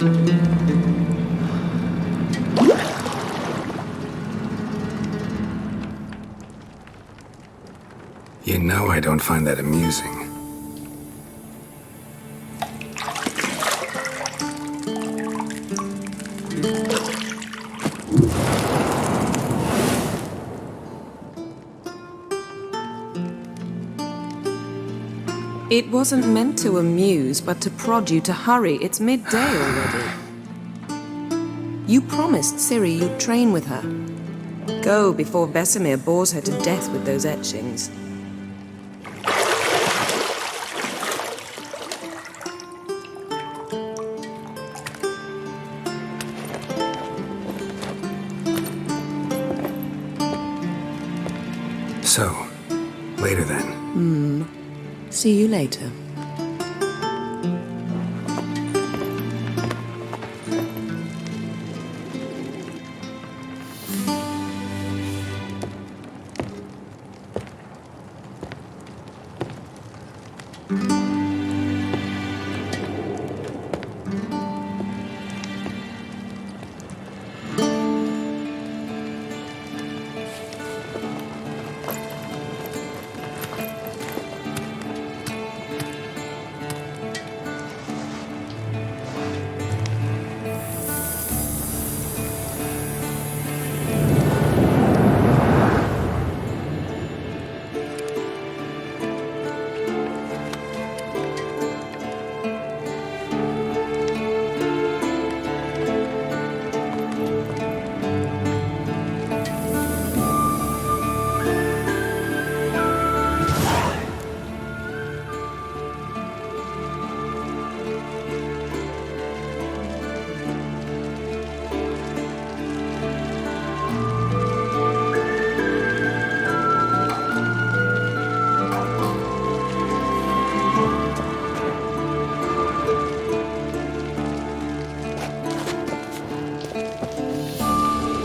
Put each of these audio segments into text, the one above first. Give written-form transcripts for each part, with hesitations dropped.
You know I don't find that amusing. It wasn't meant to amuse, but to prod you to hurry. It's midday already. You promised Ciri you'd train with her. Go before Vesemir bores her to death with those etchings. So, later then. See you later.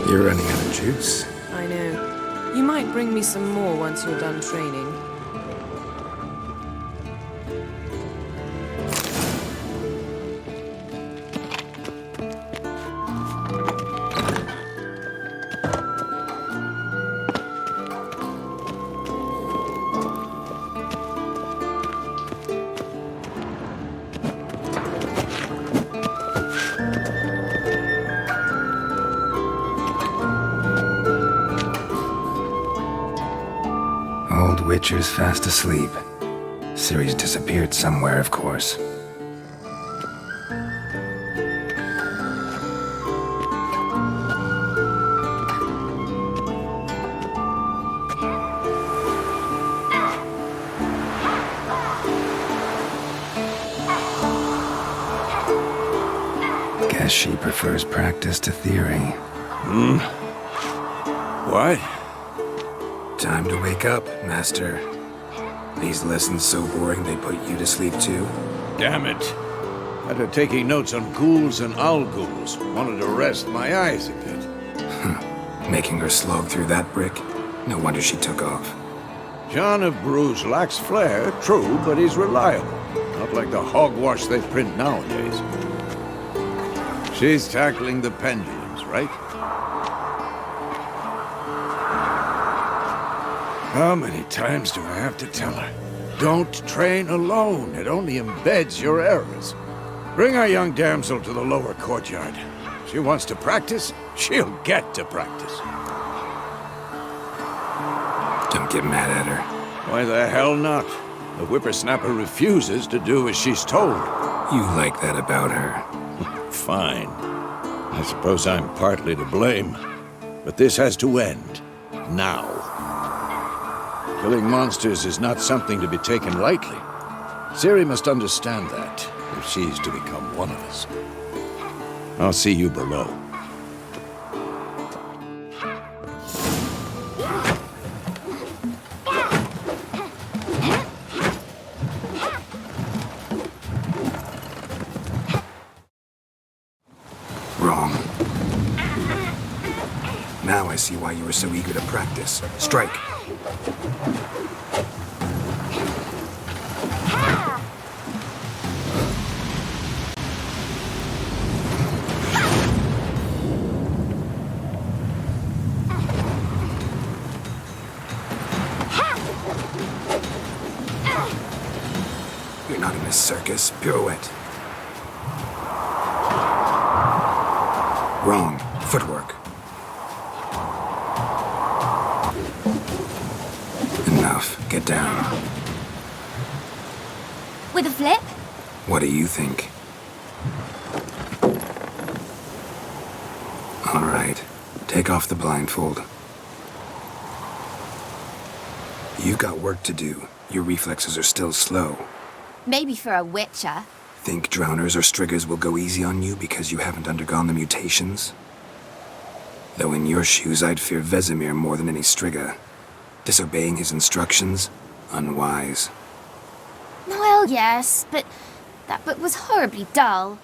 You're running out of juice. I know. You might bring me some more once you're done training. Witcher's fast asleep. Ciri's disappeared somewhere, of course. Guess she prefers practice to theory. What? Time to wake up, Master. These lessons so boring they put you to sleep too? Damn it. After taking notes on ghouls and owl-ghouls, wanted to rest my eyes a bit. Making her slog through that brick? No wonder she took off. John of Bruges lacks flair, true, but he's reliable. Not like the hogwash they print nowadays. She's tackling the pendulums, right? How many times do I have to tell her? Don't train alone. It only embeds your errors. Bring our young damsel to the lower courtyard. She wants to practice, she'll get to practice. Don't get mad at her. Why the hell not? The whippersnapper refuses to do as she's told. You like that about her. Fine. I suppose I'm partly to blame. But this has to end. Now. Killing monsters is not something to be taken lightly. Ciri must understand that, if she's to become one of us. I'll see you below. Wrong. Now I see why you were so eager to practice. Strike. You're not in a circus. Pirouette. Wrong. Footwork. Enough. Get down. With a flip? What do you think? All right. Take off the blindfold. You've got work to do. Your reflexes are still slow. Maybe for a witcher. Think drowners or striggers will go easy on you because you haven't undergone the mutations? Though in your shoes, I'd fear Vesemir more than any strigger. Disobeying his instructions? Unwise. Well, yes, but that book was horribly dull.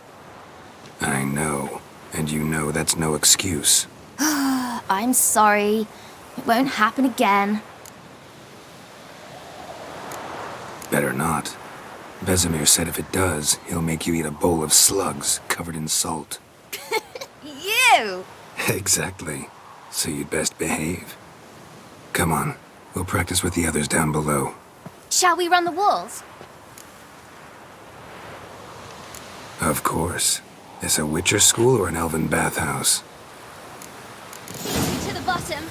I know. And you know that's no excuse. I'm sorry. It won't happen again. Better not. Vesemir said if it does, he'll make you eat a bowl of slugs covered in salt. You! Exactly. So you'd best behave. Come on. We'll practice with the others down below. Shall we run the walls? Of course. Is a Witcher school or an elven bathhouse? To the bottom.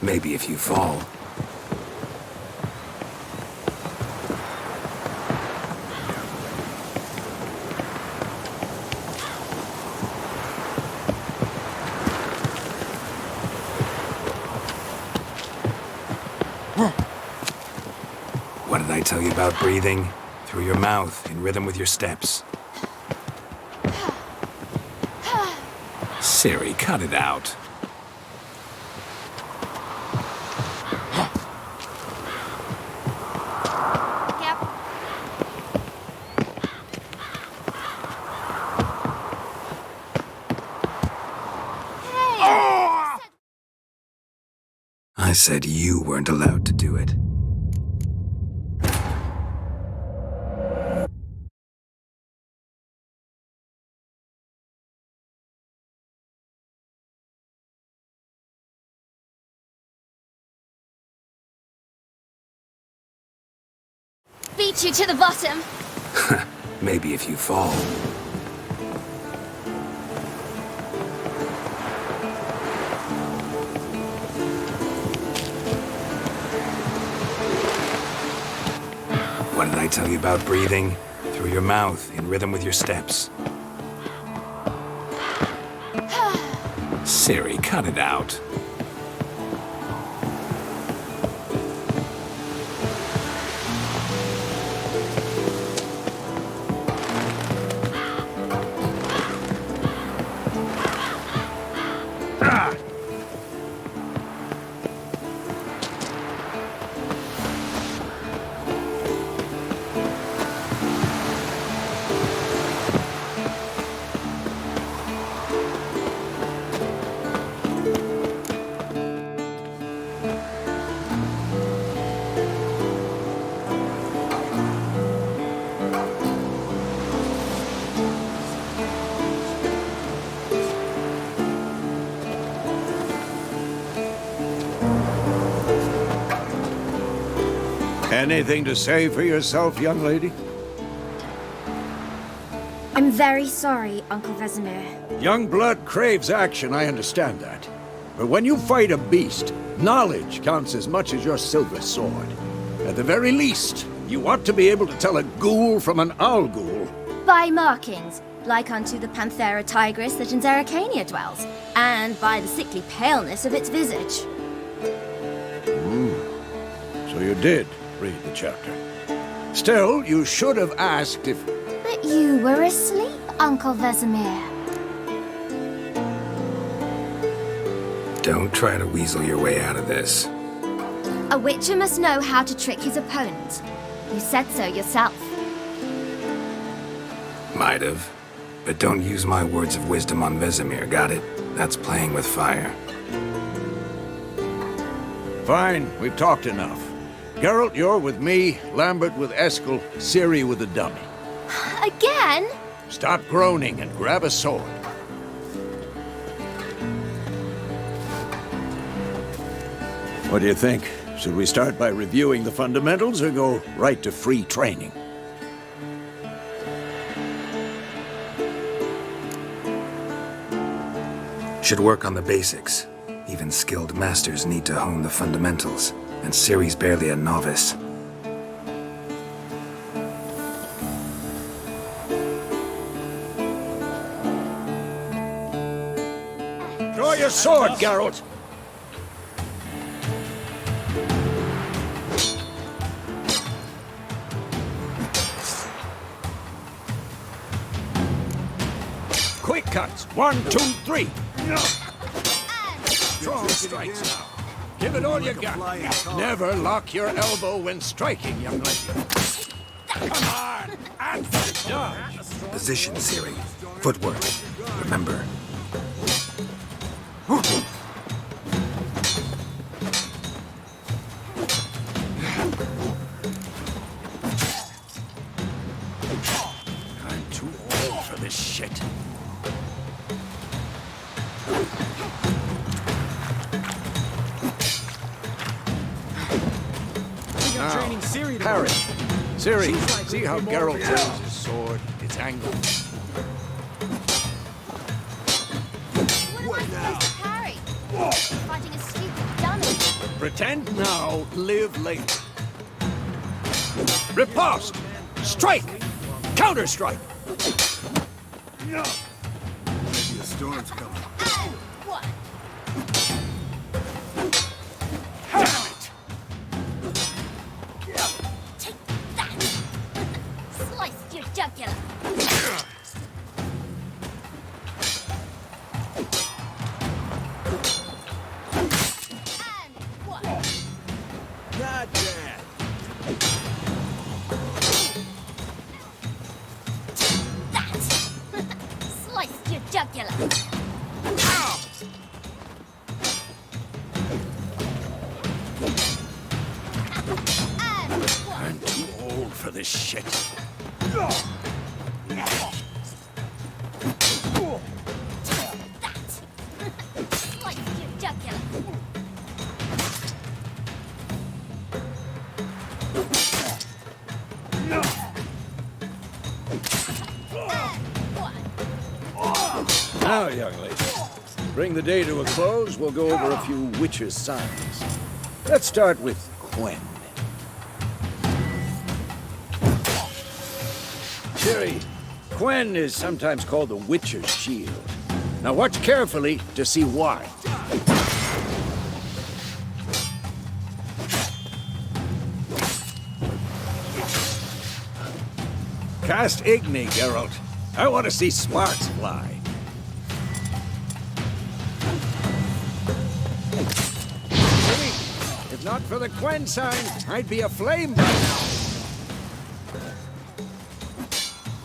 Maybe if you fall. What did I tell you about breathing? Through your mouth, in rhythm with your steps. Siri, cut it out. Yep. Hey! I said you weren't allowed to do it. Beat you to the bottom. Maybe if you fall. What did I tell you about breathing? Through your mouth, in rhythm with your steps. Siri, cut it out. Anything to say for yourself, young lady? I'm very sorry, Uncle Vesemir. Young blood craves action, I understand that. But when you fight a beast, knowledge counts as much as your silver sword. At the very least, you ought to be able to tell a ghoul from an owl ghoul. By markings, like unto the Panthera tigris that in Zeracania dwells, and by the sickly paleness of its visage. So you did read the chapter. Still, you should have asked if... But you were asleep, Uncle Vesemir. Don't try to weasel your way out of this. A witcher must know how to trick his opponent. You said so yourself. Might have. But don't use my words of wisdom on Vesemir, got it? That's playing with fire. Fine, we've talked enough. Geralt, you're with me, Lambert with Eskel, Ciri with the dummy. Again? Stop groaning and grab a sword. What do you think? Should we start by reviewing the fundamentals or go right to free training? Should work on the basics. Even skilled masters need to hone the fundamentals, and Ciri's barely a novice. Draw your sword, Geralt! Quick cuts! 1, 2, 3! Strong strikes now. Give it all you got. Never lock your elbow when striking, young lady. Come on! And dodge! Position, Ciri. Footwork. Remember. I'm too old for this shit. Training Ciri to Harry, Ciri, like see how Ricky Geralt Morton. trains his sword, its angle. What am I supposed to parry? Fighting a stupid dummy. Pretend now, live later. Riposte! Strike! Counter-strike! Maybe a storm's coming. And one. Damn it! Take that. Sliced your jugular. And one. Not bad. That. Sliced your jugular. And one. I'm too old for this shit. That. Sliced your jugular. And one. Now, young lady, bring the day to a close. We'll go over a few witches' signs. Let's start with Quen. Ciri, Quen is sometimes called the Witcher's Shield. Now watch carefully to see why. Cast Igni, Geralt. I want to see sparks fly. Ciri, if not for the Quen sign, I'd be aflame by now.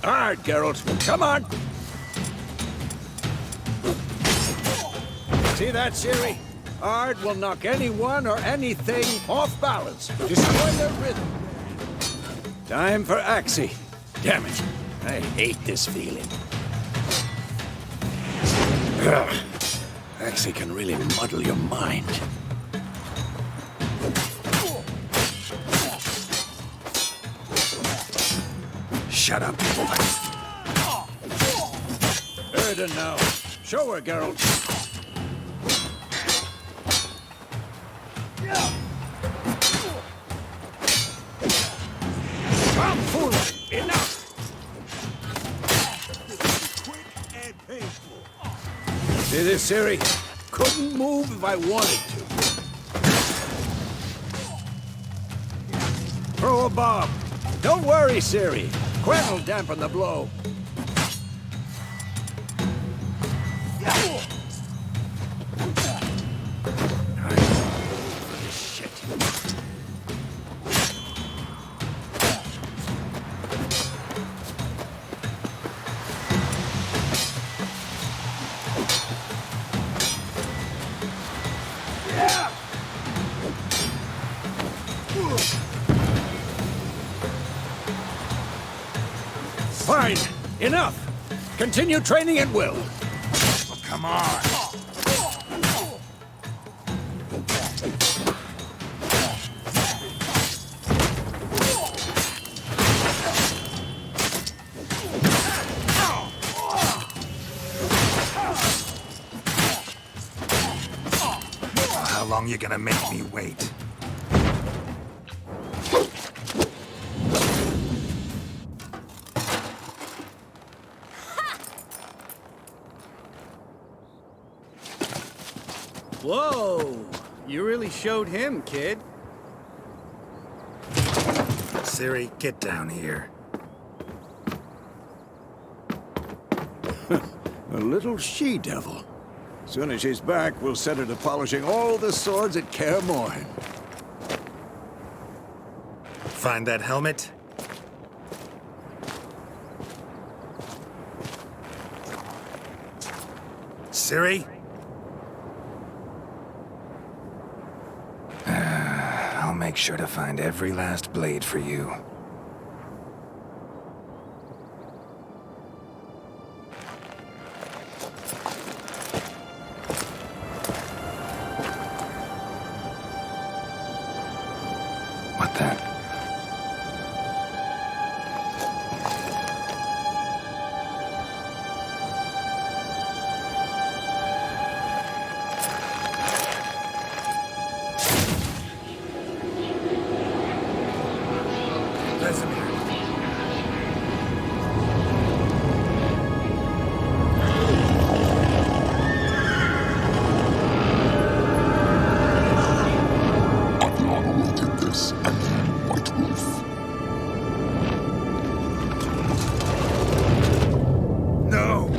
All right, Geralt, come on. See that, Ciri? Ard will knock anyone or anything off balance. Destroy their rhythm. Time for Axie. Damn it. I hate this feeling. Ugh. Axie can really muddle your mind. Shut up. Erden now. Show her, Geralt. Tomfoolery! Enough! Quick and painful. See this, Ciri? Couldn't move if I wanted to. Throw a bomb. Don't worry, Ciri. Quen will dampen the blow. Shit. Fine. Enough. Continue training at will. Oh, come on. you gonna make me wait? Whoa! You really showed him, kid. Siri, get down here. A little she-devil. Soon as she's back, we'll set her to polishing all the swords at Kaer Morhen. Find that helmet? Siri? I'll make sure to find every last blade for you. What the? No!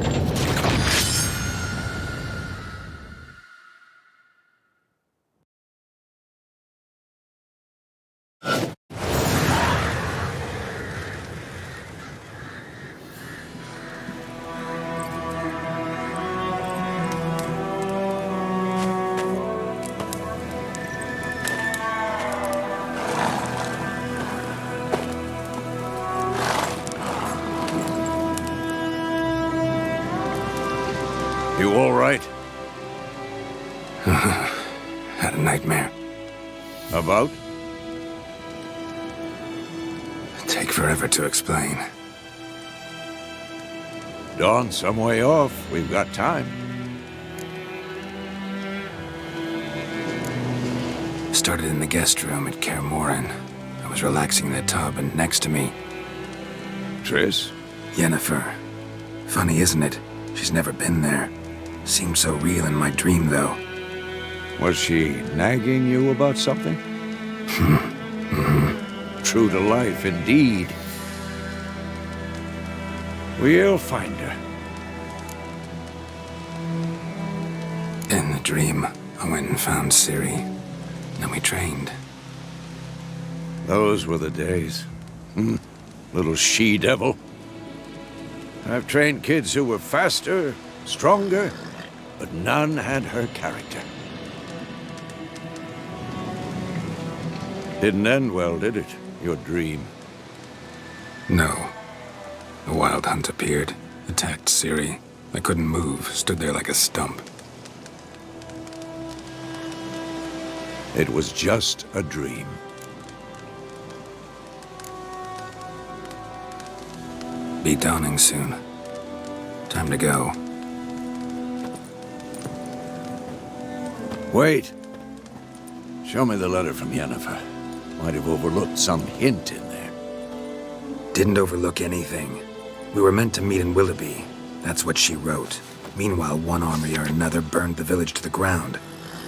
You all right? Had a nightmare. About? Take forever to explain. Dawn's some way off. We've got time. Started in the guest room at Kaer Morhen. I was relaxing in the tub, and next to me, Triss? Yennefer. Funny, isn't it? She's never been there. Seemed so real in my dream, though. Was she nagging you about something? True to life, indeed. We'll find her. In the dream, I went and found Ciri. Then we trained. Those were the days. Little she-devil. I've trained kids who were faster, stronger, but none had her character. Didn't end well, did it? Your dream? No. A wild hunt appeared, attacked Ciri. I couldn't move, stood there like a stump. It was just a dream. Be dawning soon. Time to go. Wait. Show me the letter from Yennefer. Might have overlooked some hint in there. Didn't overlook anything. We were meant to meet in Willoughby. That's what she wrote. Meanwhile, one army or another burned the village to the ground.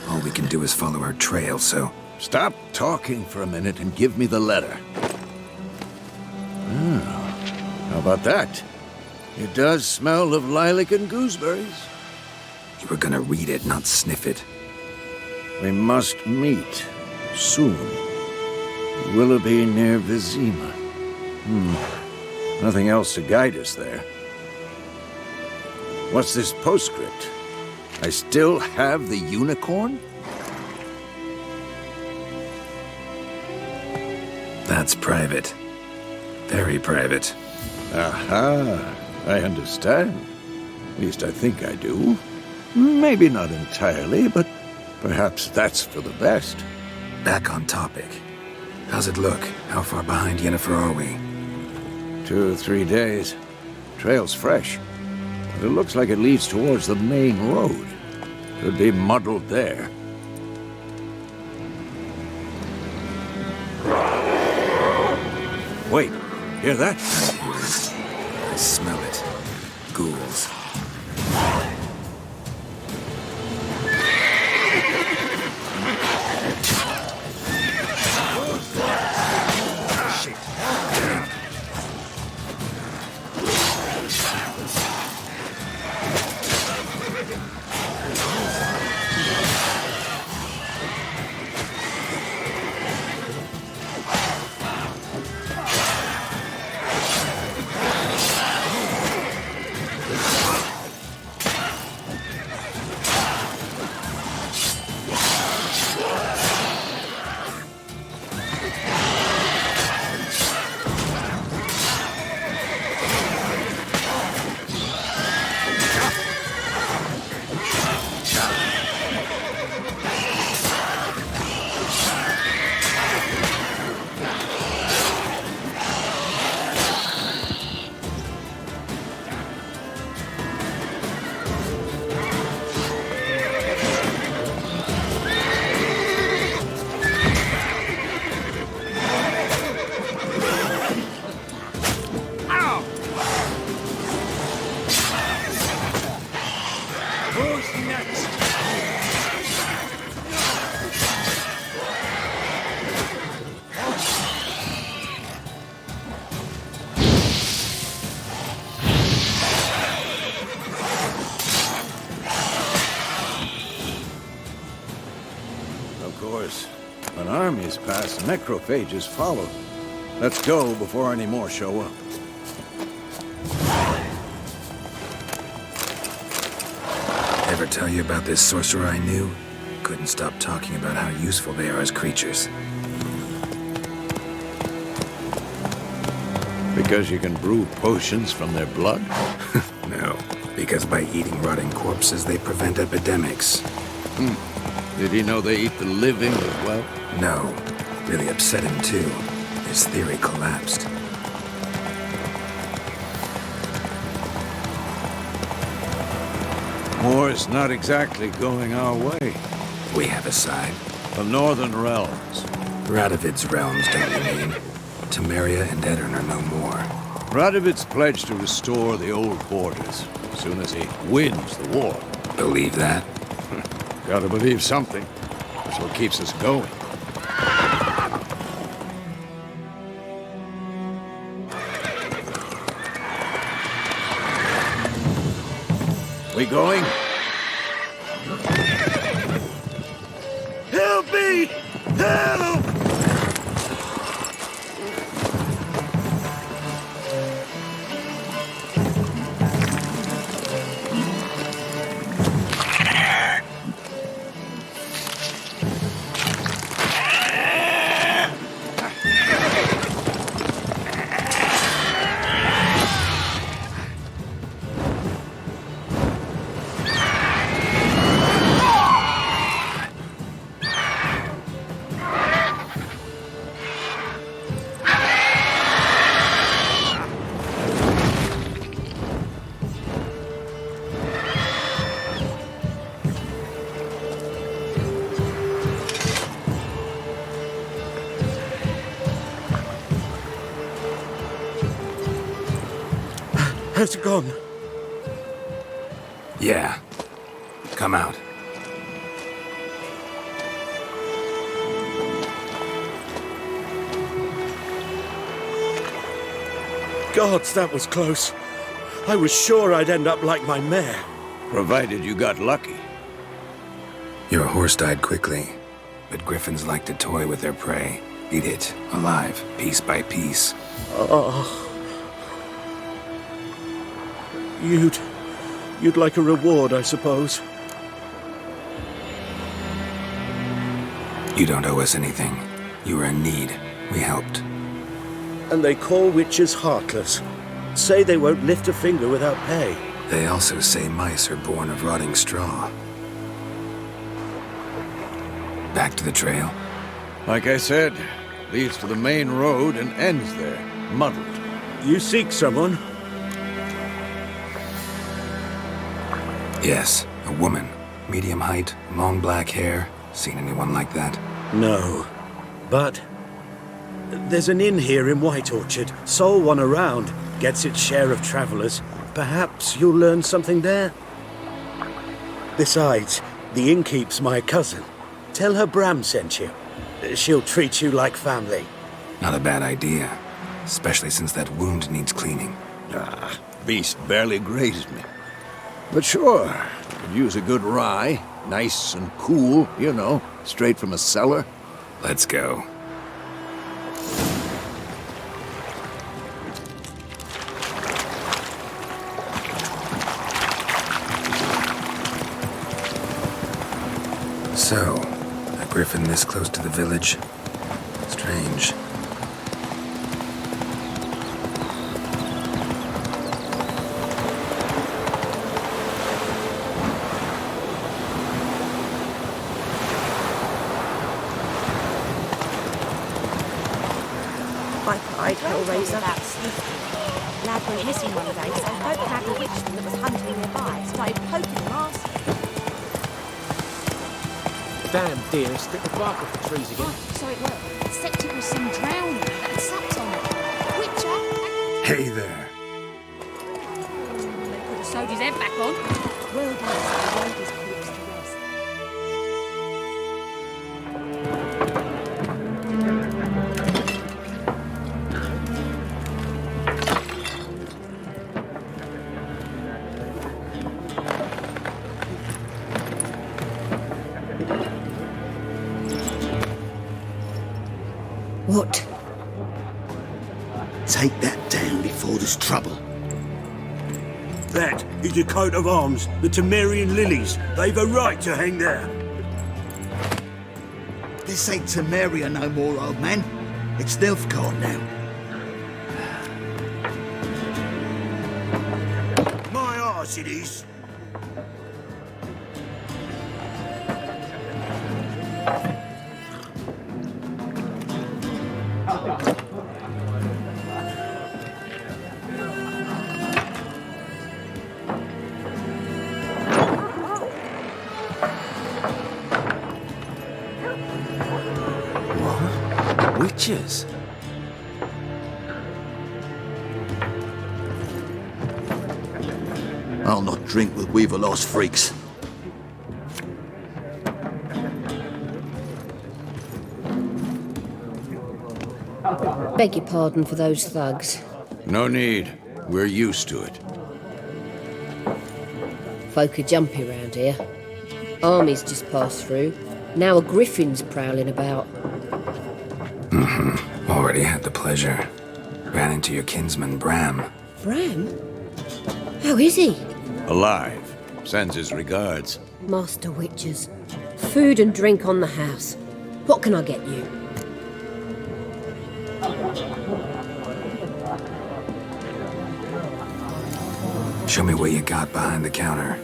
All we can do is follow her trail, so... Stop talking for a minute and give me the letter. How about that? It does smell of lilac and gooseberries. You were gonna read it, not sniff it. We must meet soon. Willoughby near Vizima. Nothing else to guide us there. What's this postscript? I still have the unicorn? That's private. Very private. Aha, I understand. At least I think I do. Maybe not entirely, but perhaps that's for the best. Back on topic. How's it look? How far behind Yennefer are we? 2 or 3 days. Trail's fresh, but it looks like it leads towards the main road. Could be muddled there. Wait, hear that? I smell it. Ghouls. Of course. When armies pass, necrophages follow. Let's go before any more show up. Ever tell you about this sorcerer I knew? Couldn't stop talking about how useful they are as creatures. Because you can brew potions from their blood? No, because by eating rotting corpses, they prevent epidemics. Did he know they eat the living as well? No, really upset him too. His theory collapsed. War's not exactly going our way. We have a side. The Northern Realms. Radovid's realms, don't you mean? Temeria and Edirn are no more. Radovid's pledged to restore the old borders as soon as he wins the war. Believe that? Gotta believe something. That's what keeps us going. We going? Help me! Help! Has it gone? Yeah. Come out. Gods, that was close. I was sure I'd end up like my mare. Provided you got lucky. Your horse died quickly, but griffins like to toy with their prey. Eat it, alive, piece by piece. Oh. You'd like a reward, I suppose. You don't owe us anything. You were in need. We helped. And they call witches heartless. Say they won't lift a finger without pay. They also say mice are born of rotting straw. Back to the trail? Like I said, leads to the main road and ends there, muddled. You seek someone? Yes, a woman. Medium height, long black hair. Seen anyone like that? No. But There's an inn here in White Orchard. Sole one around. Gets its share of travellers. Perhaps you'll learn something there. Besides, the innkeep's my cousin. Tell her Bram sent you. She'll treat you like family. Not a bad idea. Especially since that wound needs cleaning. Ah, beast barely grazed me. But sure, could use a good rye. Nice and cool, you know, straight from a cellar. Let's go. So, a griffin this close to the village? Strange. I'd Hellraiser. Lad went missing one day, so I folk had a witch thing that was hunting nearby. Started poking them arse. Damn deer, stick the bark off the trees again. So it worked. Except it was some drowning that had sucked on it. Witcher! Hey there. They could have sewed his head back on. Well done, so he laid his corpse to rest. What? Take that down before there's trouble. That is a coat of arms, the Temerian lilies. They've a right to hang there. This ain't Temeria no more, old man. It's Nilfgaard now. My arse it is. Witches? I'll not drink with Weaver-lost freaks. Beg your pardon for those thugs. No need. We're used to it. Folk are jumpy round here. Armies just passed through. Now a griffin's prowling about. Already had the pleasure. Ran into your kinsman, Bram. Bram? How is he? Alive. Sends his regards. Master Witchers. Food and drink on the house. What can I get you? Show me what you got behind the counter.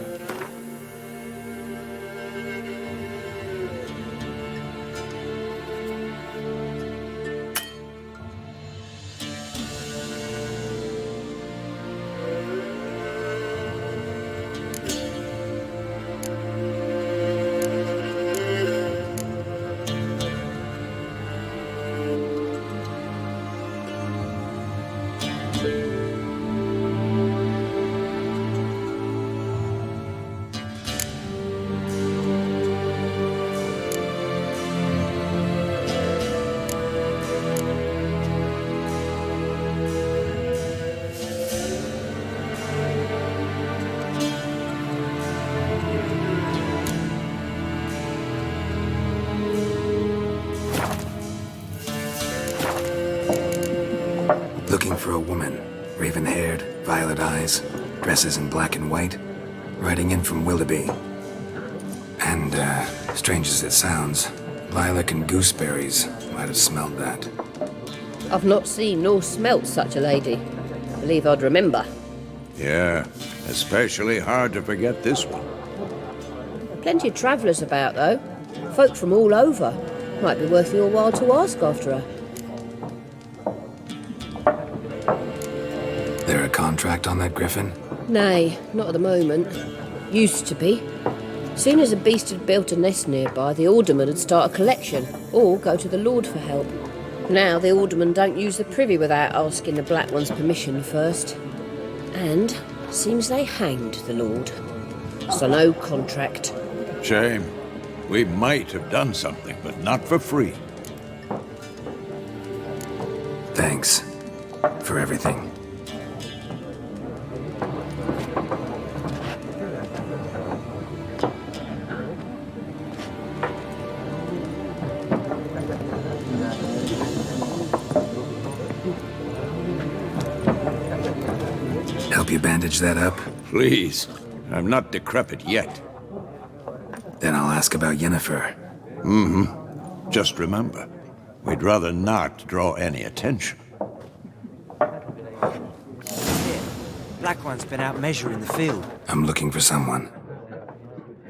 Looking for a woman. Raven-haired, violet eyes, dresses in black and white. Riding in from Willoughby. And, strange as it sounds, lilac and gooseberries might have smelled that. I've not seen nor smelt such a lady. Believe I'd remember. Yeah, especially hard to forget this one. Plenty of travellers about, though. Folk from all over. Might be worth your while to ask after her. There a contract on that griffin? Nay, not at the moment. Used to be. Soon as a beast had built a nest nearby, the alderman would start a collection, or go to the Lord for help. Now the aldermen don't use the privy without asking the Black One's permission first. And seems they hanged the Lord. So no contract. Shame. We might have done something, but not for free. Thanks for everything. Help you bandage that up? Please. I'm not decrepit yet. Then I'll ask about Yennefer. Just remember, we'd rather not draw any attention. Black One's been out measuring the field. I'm looking for someone.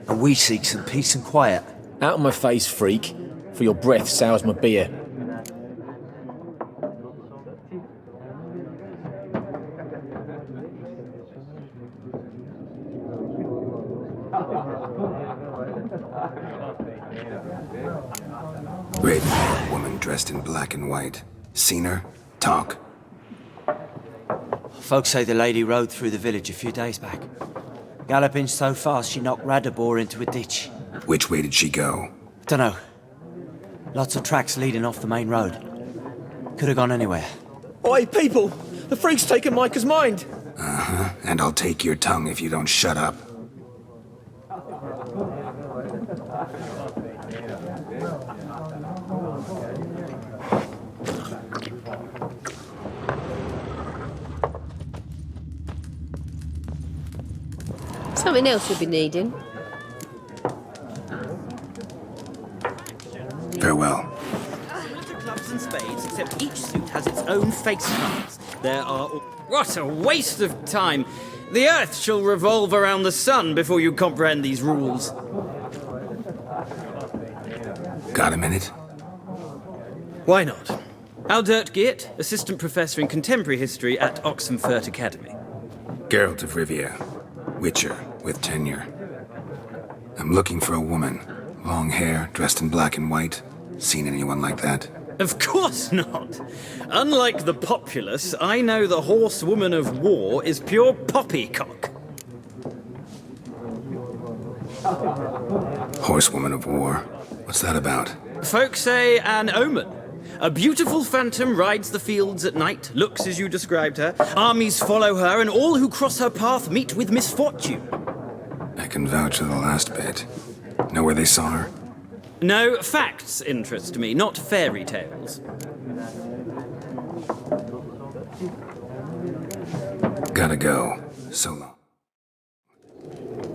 And we seek some peace and quiet. Out of my face, freak. For your breath sours my beer. Raven, woman dressed in black and white. Seen her? Talk. Folks say the lady rode through the village a few days back. Galloping so fast she knocked Radabor into a ditch. Which way did she go? Dunno. Lots of tracks leading off the main road. Could have gone anywhere. Oi, people! The freak's taken Micah's mind! Uh-huh. And I'll take your tongue if you don't shut up. Something else you'll be needing. Farewell. Clubs and spades, except each suit has its own face cards. There are... What a waste of time! The Earth shall revolve around the sun before you comprehend these rules. Got a minute? Why not? Aldert Geert, Assistant Professor in Contemporary History at Oxenfurt Academy. Geralt of Rivia. Witcher, with tenure. I'm looking for a woman. Long hair, dressed in black and white. Seen anyone like that? Of course not! Unlike the populace, I know the horsewoman of war is pure poppycock. Horsewoman of war? What's that about? Folks say an omen. A beautiful phantom rides the fields at night, looks as you described her. Armies follow her, and all who cross her path meet with misfortune. I can vouch for the last bit. Know where they saw her? No, facts interest me, not fairy tales. Gotta go. So long.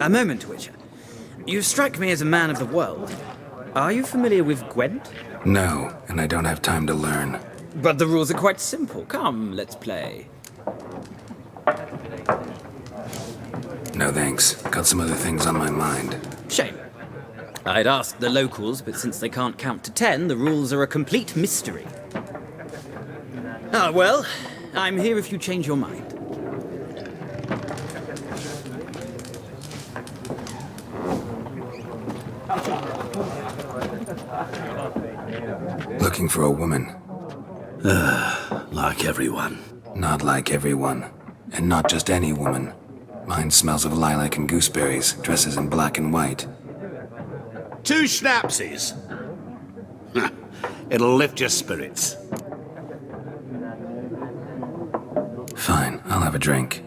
A moment, Witcher. You strike me as a man of the world. Are you familiar with Gwent? No, and I don't have time to learn. But the rules are quite simple. Come, let's play. No thanks. Got some other things on my mind. Shame. I'd ask the locals, but since they can't count to 10, the rules are a complete mystery. Ah, well, I'm here if you change your mind. Looking for a woman. Like everyone. Not like everyone. And not just any woman. Mine smells of lilac and gooseberries, dresses in black and white. 2 schnapsies. It'll lift your spirits. Fine, I'll have a drink.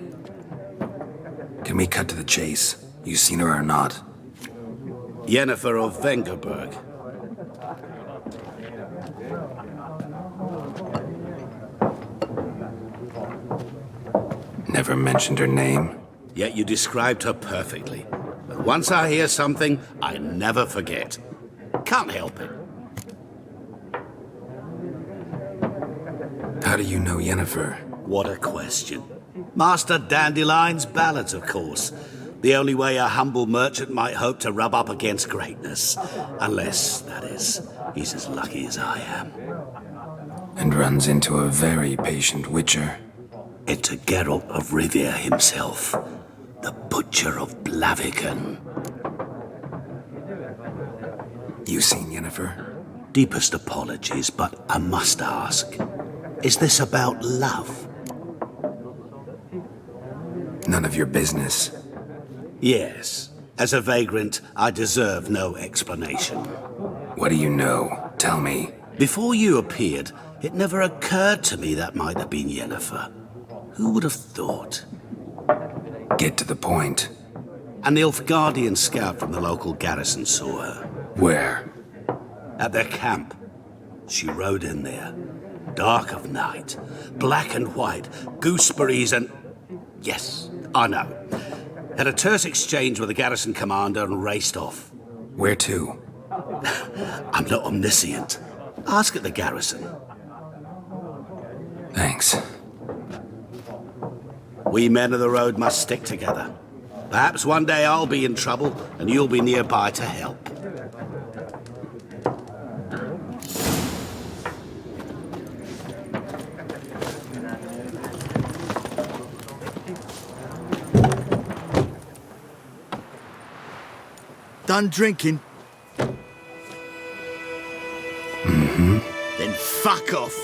Can we cut to the chase? You seen her or not? Yennefer of Vengerberg. Never mentioned her name. Yet you described her perfectly. But once I hear something, I never forget. Can't help it. How do you know Yennefer? What a question. Master Dandelion's ballads, of course. The only way a humble merchant might hope to rub up against greatness. Unless, that is, he's as lucky as I am. And runs into a very patient witcher. It's a Geralt of Rivia himself. The Butcher of Blaviken. You seen Yennefer? Deepest apologies, but I must ask. Is this about love? None of your business. Yes. As a vagrant, I deserve no explanation. What do you know? Tell me. Before you appeared, it never occurred to me that might have been Yennefer. Who would have thought? Get to the point. An Nilfgaardian scout from the local garrison saw her. Where? At their camp. She rode in there. Dark of night. Black and white. Gooseberries and... Yes, I know. Had a terse exchange with the garrison commander and raced off. Where to? I'm not omniscient. Ask at the garrison. Thanks. We men of the road must stick together. Perhaps one day I'll be in trouble and you'll be nearby to help. Done drinking? Mm-hmm. Then fuck off.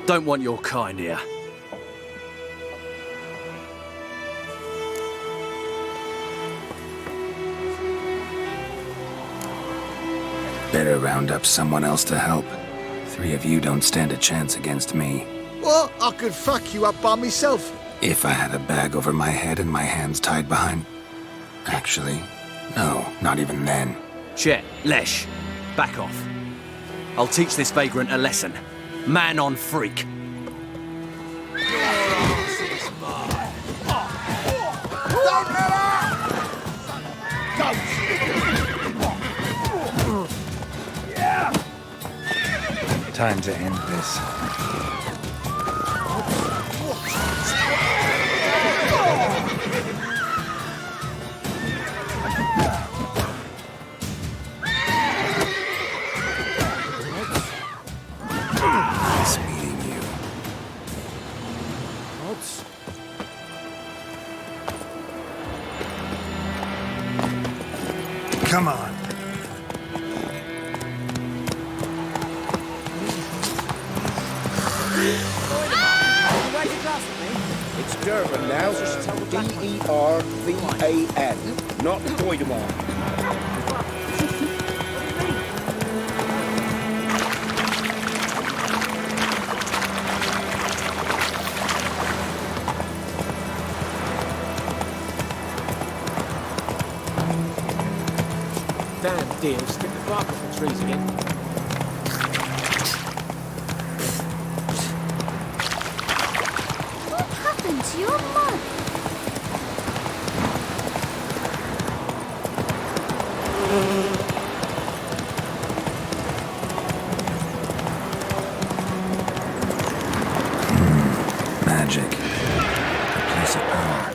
Don't want your kind here. Better round up someone else to help. 3 of you don't stand a chance against me. What? I could fuck you up by myself. If I had a bag over my head and my hands tied behind... Actually, no, not even then. Chet, Lesh, back off. I'll teach this vagrant a lesson. Man on freak. Don't let her! Time to end this. Nice meeting you. Come on. It's Durban now, just D-E-R-V-A-N, not Doidemar. Damn deal, stick the bark off the trees again. What happened to your mug? Magic. A place of power.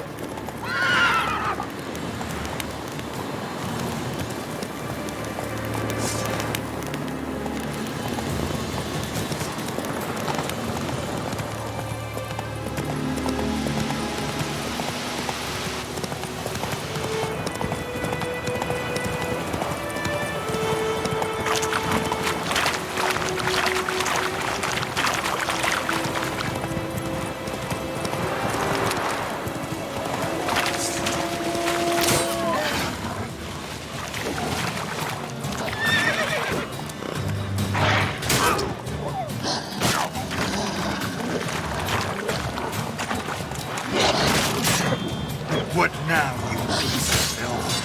What now, you piece of filth?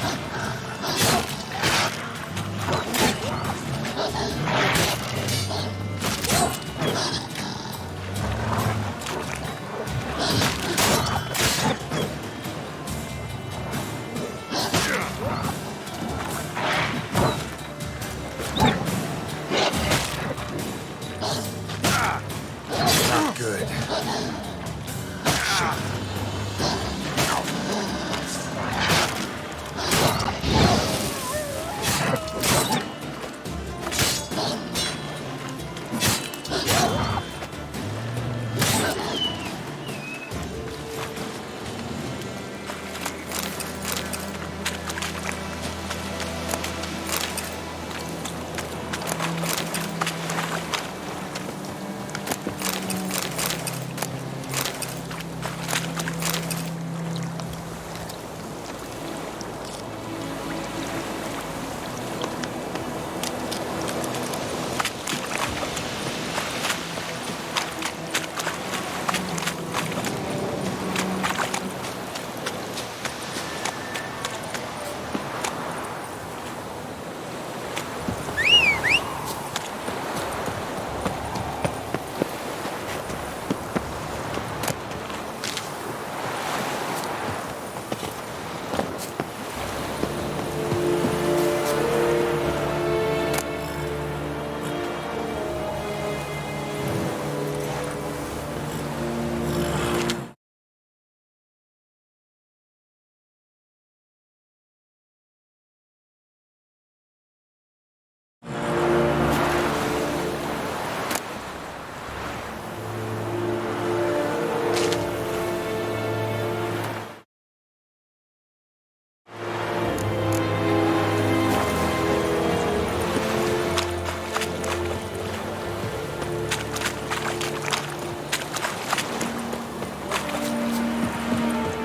Not good.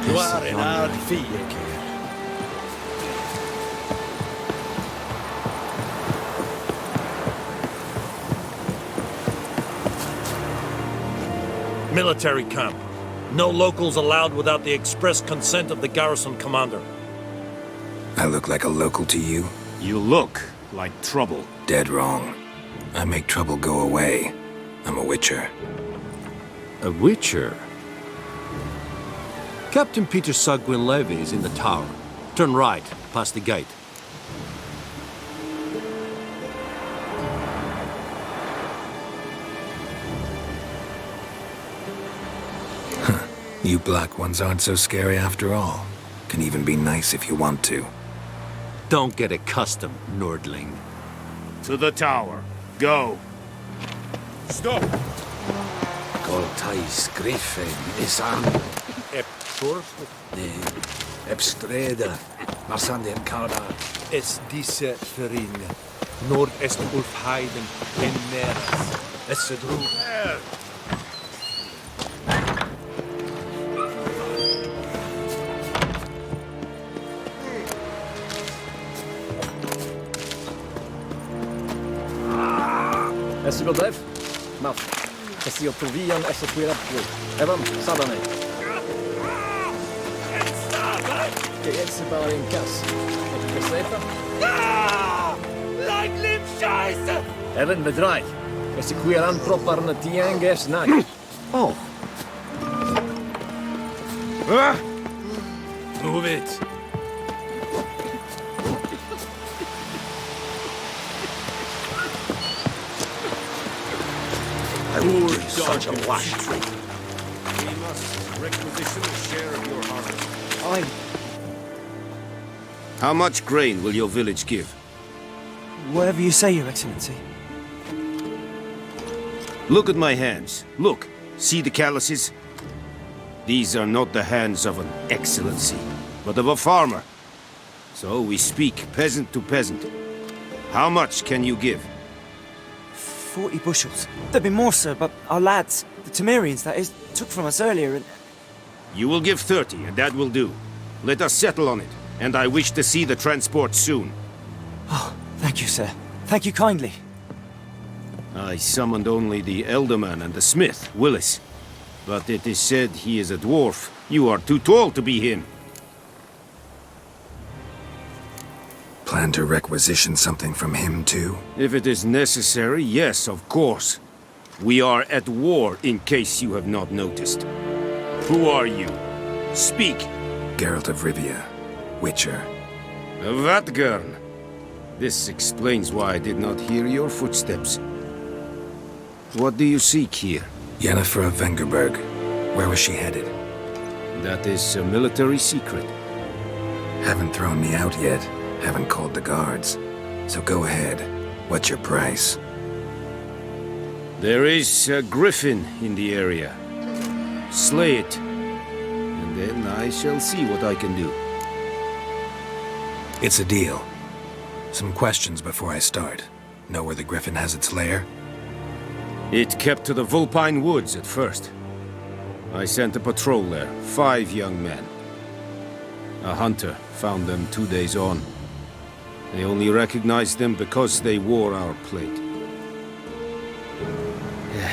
Du är en ärd fiende. Military camp. No locals allowed without the express consent of the garrison commander. I look like a local to you? You look like trouble. Dead wrong. I make trouble go away. I'm a witcher. A witcher? Captain Peter Sagwin Levy is in the tower. Turn right, past the gate. You black ones aren't so scary after all. Can even be nice if you want to. Don't get accustomed, Nordling. To the tower. Go. Stop! Coltais Griffin isan. Eptor? Epstreda. Marsander Kada. Es disse ferin. Nord-est Ulfheiden. Enneras. Essedru. Esigo Dev, Maf, Esio Provian Esequira Pro, Evan, Sadane. Che Exibar in Cas, Exeta. Like limb scheiße! Evan Bedrai, Esequiran Proparna Tianges Nag. Oh. Move it. Such a wash. We must requisition a share of your harvest. How much grain will your village give? Whatever you say, Your Excellency. Look at my hands. Look. See the calluses? These are not the hands of an excellency, but of a farmer. So we speak peasant to peasant. How much can you give? 40 bushels. There'd be more, sir, but our lads, the Temerians, that is, took from us earlier and... You will give 30, and that will do. Let us settle on it, and I wish to see the transport soon. Oh, thank you, sir. Thank you kindly. I summoned only the Elderman and the smith, Willis. But it is said he is a dwarf. You are too tall to be him. Plan to requisition something from him, too? If it is necessary, yes, of course. We are at war, in case you have not noticed. Who are you? Speak! Geralt of Rivia, Witcher. Vatgern. This explains why I did not hear your footsteps. What do you seek here? Yennefer of Vengerberg. Where was she headed? That is a military secret. Haven't thrown me out yet. Haven't called the guards. So go ahead. What's your price? There is a griffin in the area. Slay it. And then I shall see what I can do. It's a deal. Some questions before I start. Know where the griffin has its lair? It kept to the Vulpine Woods at first. I sent a patrol there, 5 young men. A hunter found them 2 days on. They only recognized them because they wore our plate.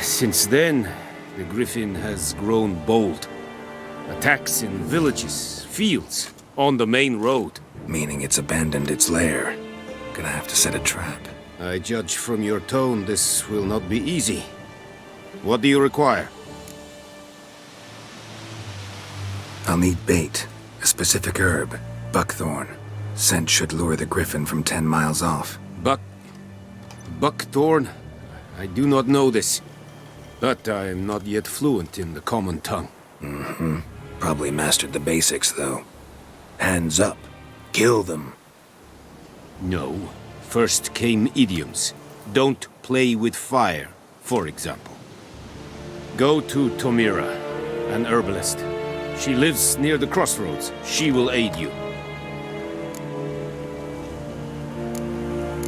Since then, the griffin has grown bold. Attacks in villages, fields, on the main road. Meaning it's abandoned its lair. Gonna have to set a trap. I judge from your tone this will not be easy. What do you require? I'll need bait. A specific herb. Buckthorn. Scent should lure the griffin from 10 miles off. Buckthorn? I do not know this. But I am not yet fluent in the common tongue. Mm-hmm. Probably mastered the basics, though. Hands up. Kill them. No. First came idioms. Don't play with fire, for example. Go to Tomira, an herbalist. She lives near the crossroads. She will aid you.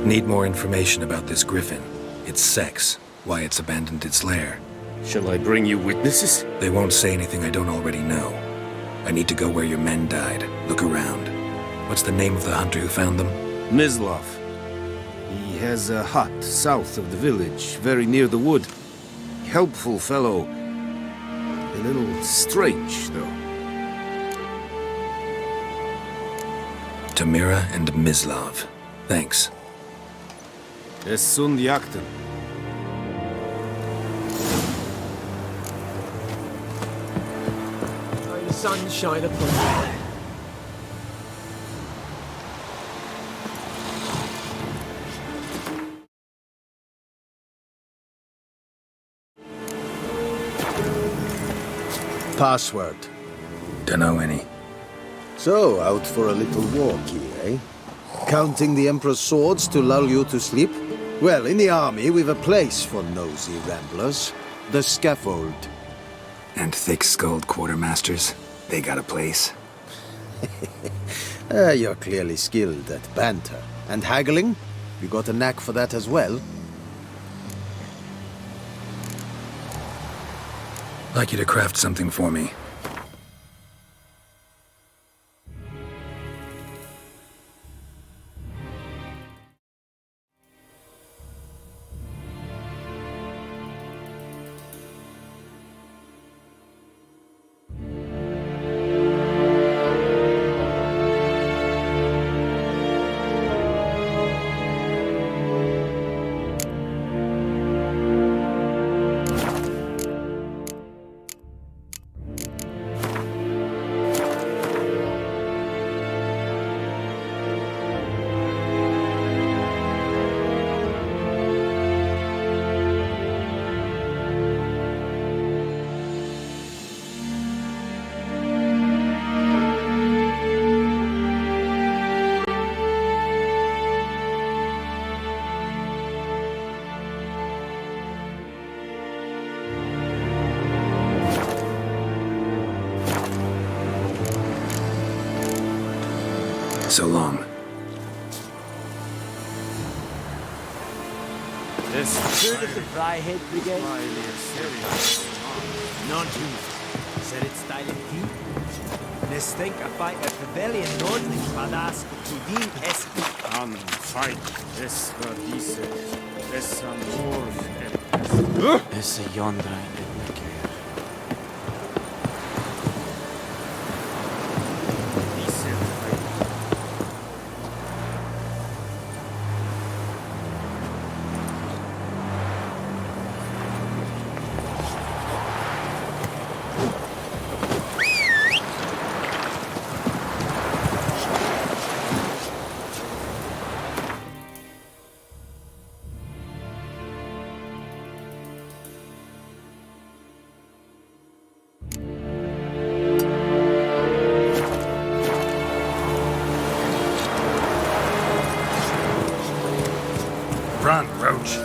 Need more information about this griffin. Its sex, why it's abandoned its lair. Shall I bring you witnesses? They won't say anything I don't already know. I need to go where your men died. Look around. What's the name of the hunter who found them? Mislov. He has a hut south of the village, very near the wood. Helpful fellow. A little strange, though. Tamira and Mislov. Thanks. Es sun jakten. May the sun shine upon you. Password. Dunno any. So, out for a little walk here, eh? Counting the Emperor's swords to lull you to sleep? Well, in the army, we've a place for nosy ramblers. The scaffold. And thick-skulled quartermasters? They got a place? You're clearly skilled at banter. And haggling? You got a knack for that as well? Like you to craft something for me. So long. Heard of the Fryhead Brigade? Non Ser it style deep? Nes think I fight a pavilion nordlich badass to din es An fight es war diese. Es an Es a yondra in Run, Roach.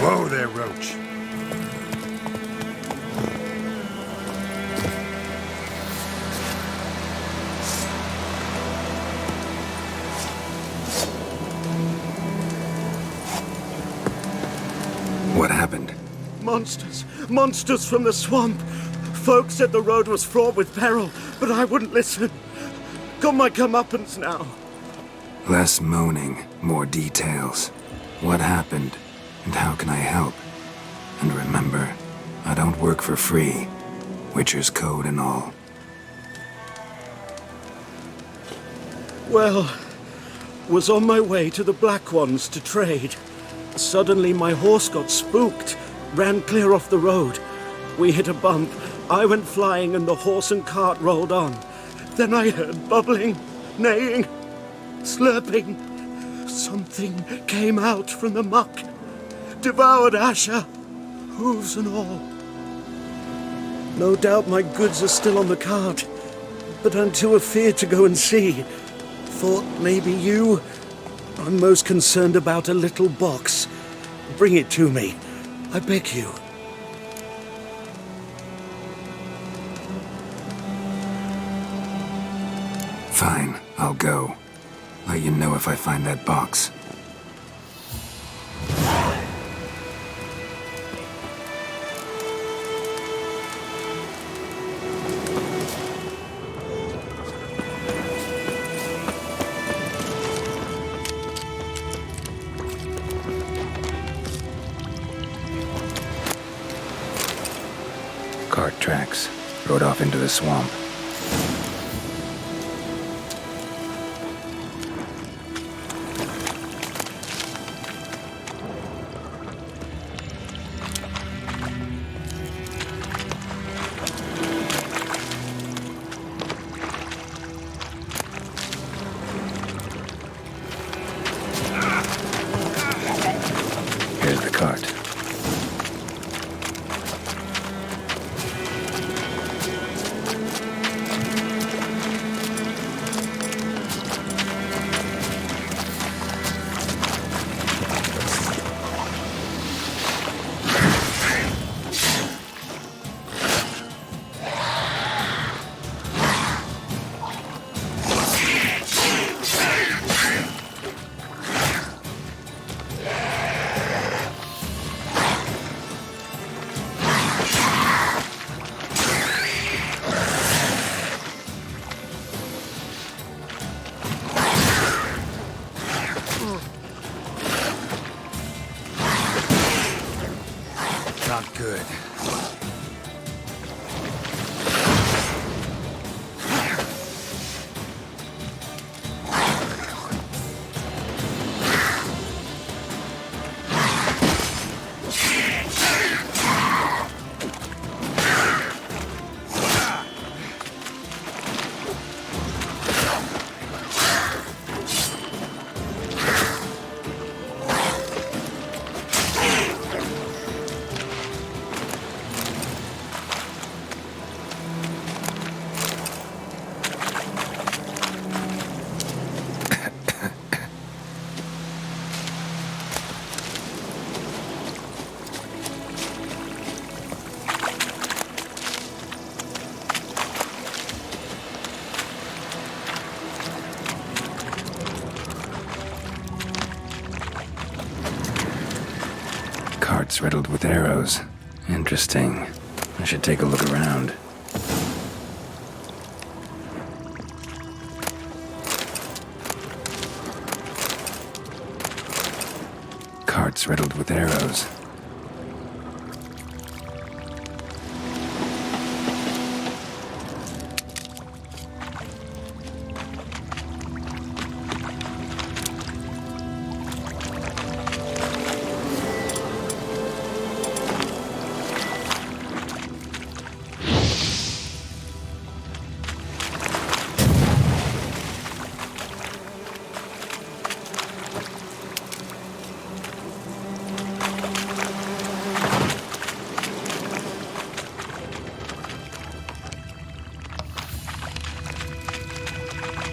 Whoa there, Roach. monsters. Monsters from the swamp. Folks said the road was fraught with peril, but I wouldn't listen. Got my comeuppance now. Less moaning, more details. What happened, and how can I help? And remember, I don't work for free. Witcher's code and all. Well, was on my way to the Black Ones to trade. Suddenly my horse got spooked, ran clear off the road. We hit a bump, I went flying and the horse and cart rolled on. Then I heard bubbling, neighing, slurping. Something came out from the muck, devoured Asher, hooves and all. No doubt my goods are still on the cart, but I'm too afeard to go and see. Thought maybe you. I'm most concerned about a little box. Bring it to me, I beg you. Fine, I'll go. Let you know if I find that box. Cart tracks. Rode off into the swamp. Here's the cart. Not good. Cart's riddled with arrows. Interesting. I should take a look around. Cart's riddled with arrows.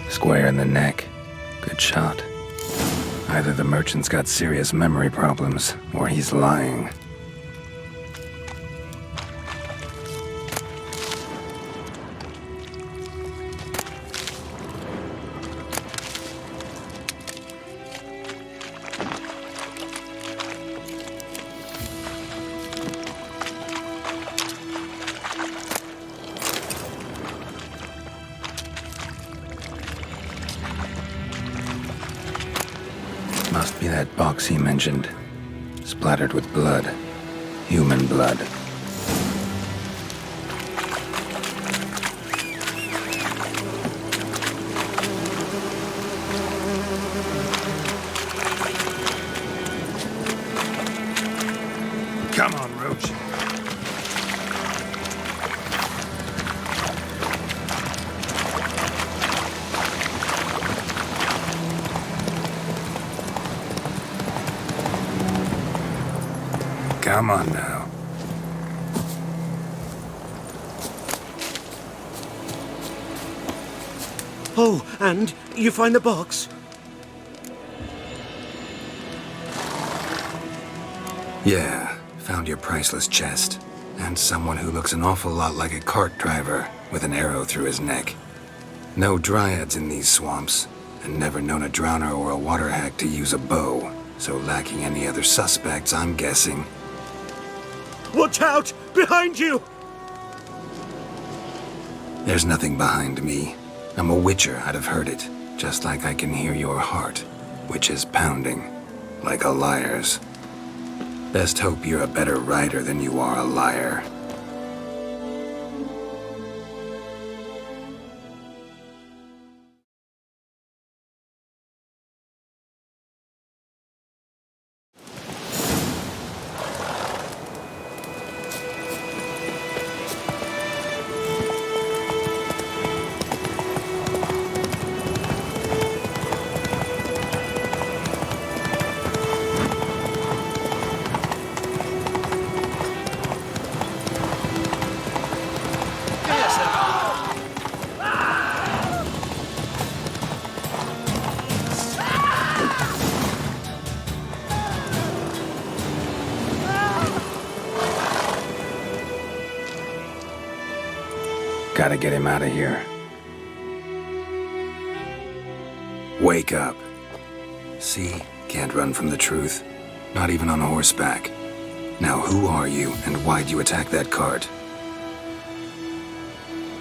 Square in the neck. Good shot. Either the merchant's got serious memory problems, or he's lying. Must be that box he mentioned. Splattered with blood. Human blood. Come on, Roach. Come on now. Oh, and you find the box? Yeah, found your priceless chest. And someone who looks an awful lot like a cart driver with an arrow through his neck. No dryads in these swamps, and never known a drowner or a water hack to use a bow. So lacking any other suspects, I'm guessing. Watch out! Behind you! There's nothing behind me. I'm a witcher, I'd have heard it. Just like I can hear your heart, which is pounding. Like a liar's. Best hope you're a better rider than you are a liar. Gotta get him out of here. Wake up. See? Can't run from the truth. Not even on horseback. Now who are you, and why'd you attack that cart?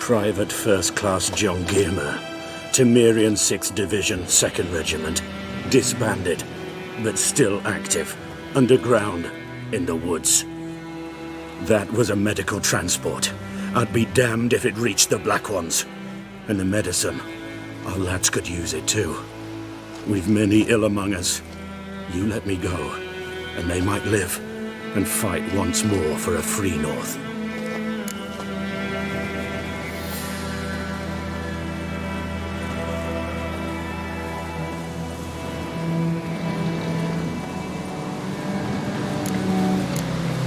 Private First Class John Giermer, Temerian 6th Division, 2nd Regiment. Disbanded, but still active. Underground, in the woods. That was a medical transport. I'd be damned if it reached the Black Ones. And the medicine, our lads could use it too. We've many ill among us. You let me go, and they might live and fight once more for a free North.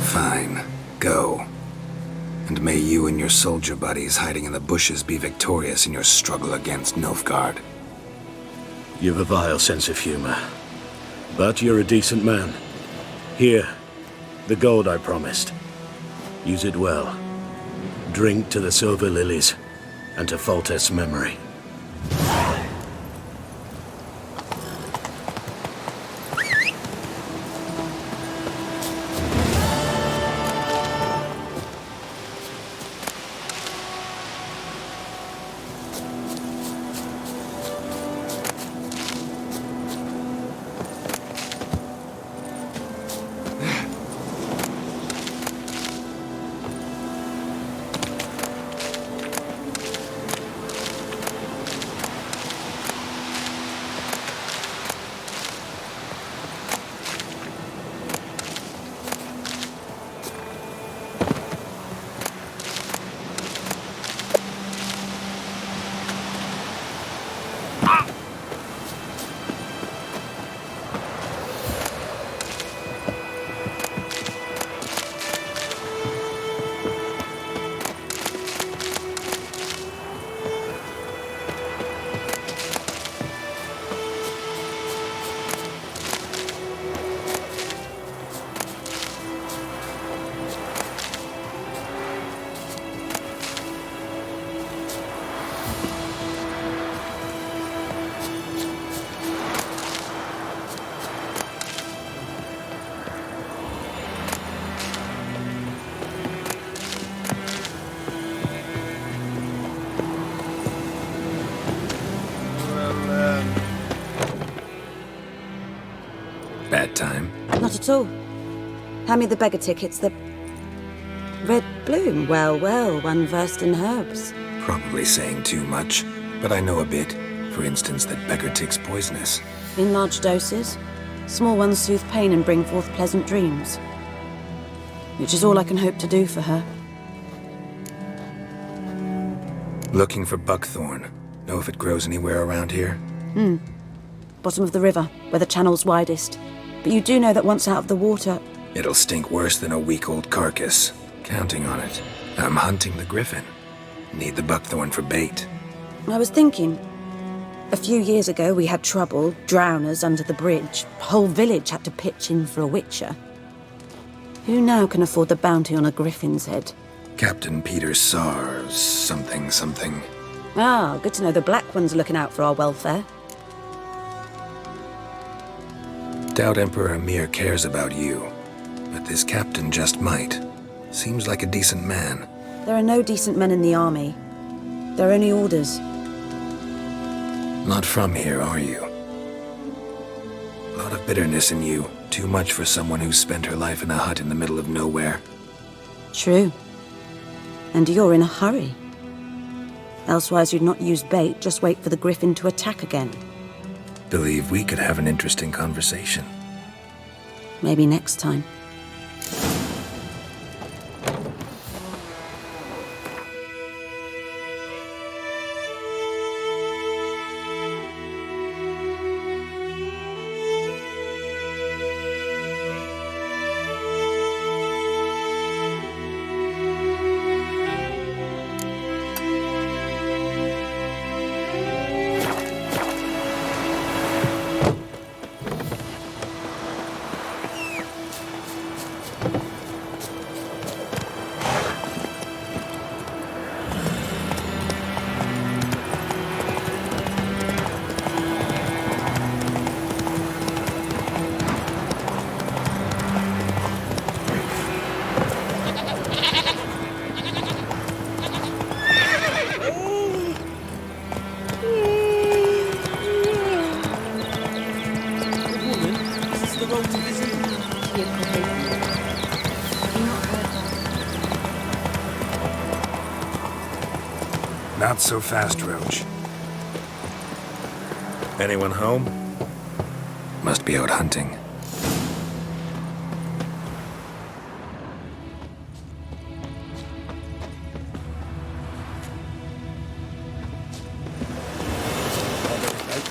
Fine. Go. And may you and your soldier buddies hiding in the bushes be victorious in your struggle against Nilfgaard. You've a vile sense of humor. But you're a decent man. Here, the gold I promised. Use it well. Drink to the silver lilies, and to Foltest's memory. Bad time? Not at all. Hand me the beggar tickets, the... Red bloom. Well, well, one versed in herbs. Probably saying too much, but I know a bit. For instance, that beggar tick's poisonous. In large doses. Small ones soothe pain and bring forth pleasant dreams. Which is all I can hope to do for her. Looking for buckthorn. Know if it grows anywhere around here? Bottom of the river, where the channel's widest. But you do know that once out of the water... It'll stink worse than a week-old carcass. Counting on it. I'm hunting the griffin. Need the buckthorn for bait. I was thinking... A few years ago, we had trouble, drowners under the bridge. Whole village had to pitch in for a witcher. Who now can afford the bounty on a griffin's head? Captain Peter Sars, something. Ah, good to know the Black One's looking out for our welfare. Doubt Emperor Amir cares about you, but this captain just might. Seems like a decent man. There are no decent men in the army. There are only orders. Not from here, are you? A lot of bitterness in you. Too much for someone who's spent her life in a hut in the middle of nowhere. True. And you're in a hurry. Elsewise you'd not use bait, just wait for the griffin to attack again. Believe we could have an interesting conversation. Maybe next time. Not so fast, Roach. Anyone home? Must be out hunting.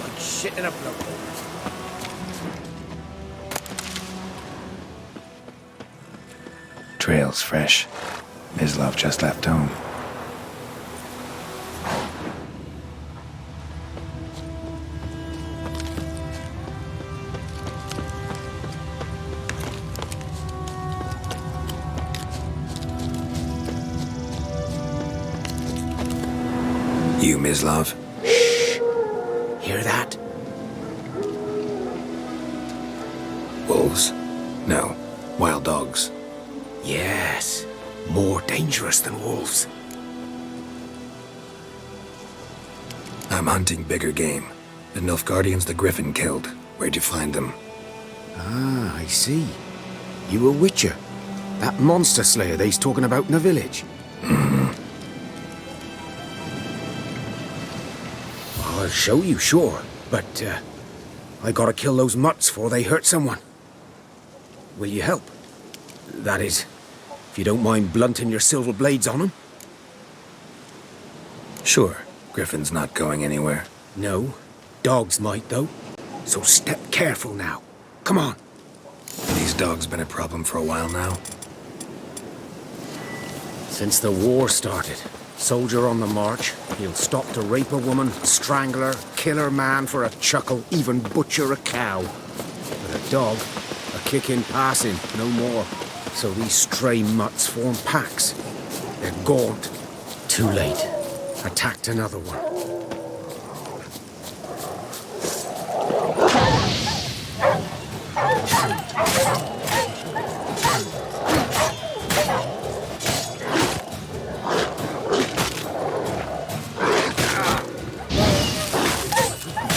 Like shit in a bloke. Trail's fresh. Mislav just left home. You, Mislav? Shh! Hear that? Wolves? No. Wild dogs. Yes. More dangerous than wolves. I'm hunting bigger game. The Nilfgaardians the Griffin killed. Where'd you find them? Ah, I see. You a witcher. That monster slayer they's talking about in the village. I'll show you, sure. But, I gotta kill those mutts before they hurt someone. Will you help? That is, if you don't mind blunting your silver blades on them. Sure. Griffin's not going anywhere. No. Dogs might, though. So step careful now. Come on. These dogs been a problem for a while now? Since the war started. Soldier on the march. He'll stop to rape a woman, strangle her, kill her man for a chuckle, even butcher a cow. But a dog, a kick in passing, no more. So these stray mutts form packs. They're gaunt. Too late. Attacked another one.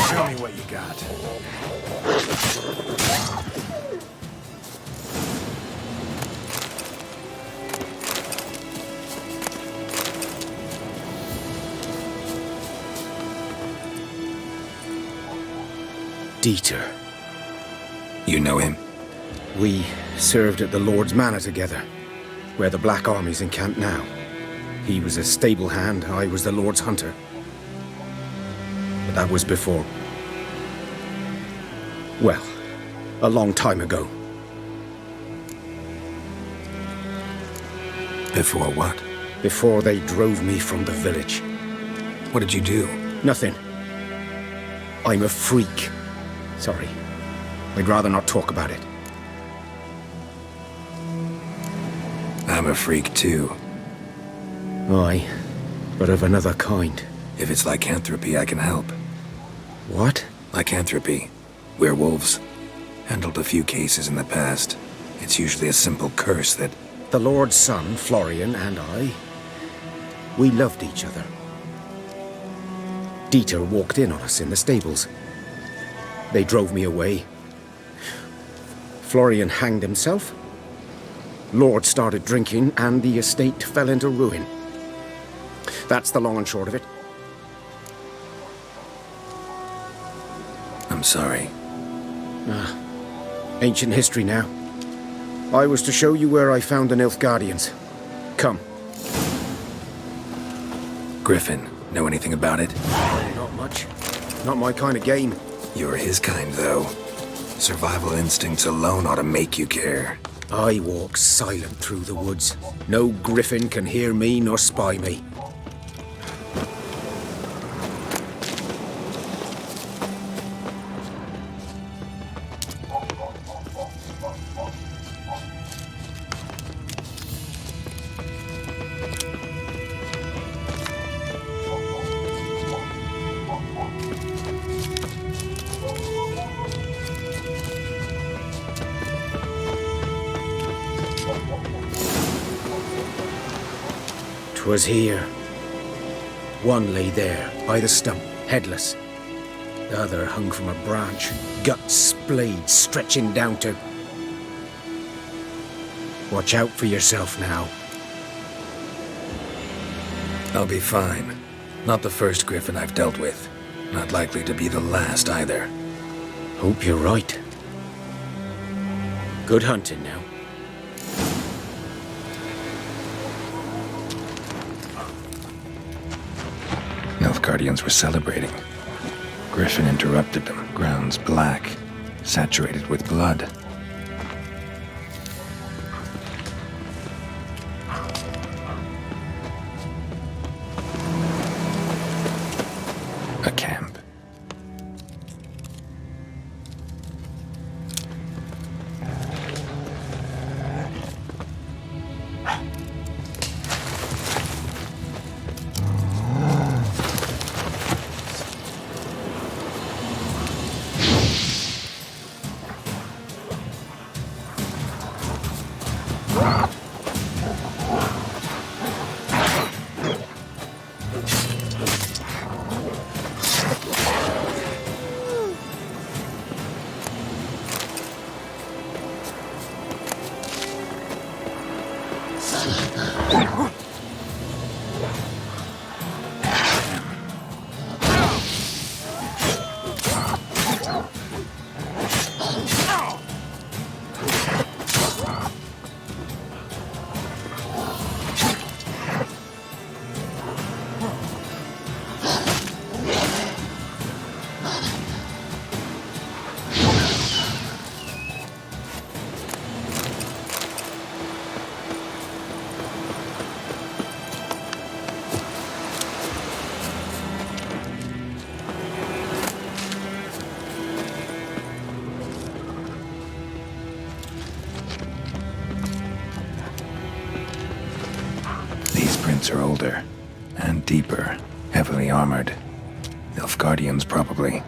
Show me what you got. Dieter. You know him? We served at the Lord's Manor together, where the Black Army's encamped now. He was a stable hand, I was the Lord's hunter. But that was before... well, a long time ago. Before what? Before they drove me from the village. What did you do? Nothing. I'm a freak. Sorry. I'd rather not talk about it. I'm a freak too. Aye, but of another kind. If it's lycanthropy, I can help. What? Lycanthropy. Werewolves. Handled a few cases in the past. It's usually a simple curse that... The Lord's son, Florian, and I... we loved each other. Dieter walked in on us in the stables. They drove me away. Florian hanged himself. Lord started drinking, and the estate fell into ruin. That's the long and short of it. I'm sorry. Ancient history now. I was to show you where I found the Nilfgaardians. Come. Griffin, know anything about it? Not much. Not my kind of game. You're his kind, though. Survival instincts alone ought to make you care. I walk silent through the woods. No griffin can hear me nor spy me. 'Twas here. One lay there, by the stump, headless. The other hung from a branch, guts splayed, stretching down to... Watch out for yourself now. I'll be fine. Not the first griffin I've dealt with. Not likely to be the last either. Hope you're right. Good hunting now. Nilfgaardians were celebrating. Griffin interrupted them, grounds black, saturated with blood. A camp. Are older and deeper, heavily armored. Nilfgaardians, probably.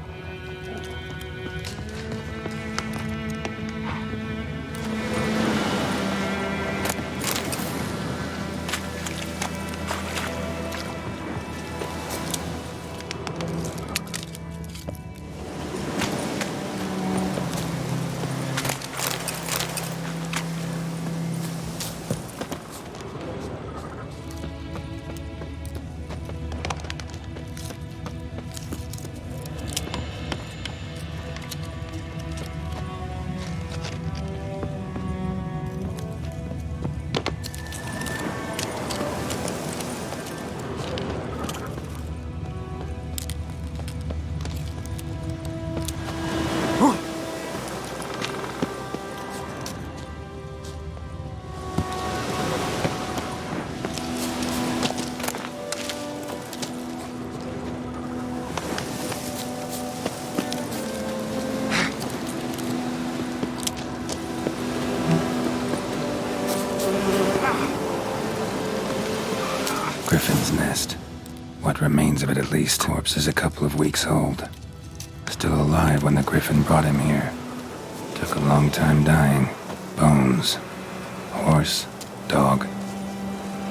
Griffin's nest. What remains of it, at least. Corpse is a couple of weeks old. Still alive when the Griffin brought him here. Took a long time dying. Bones. Horse. Dog.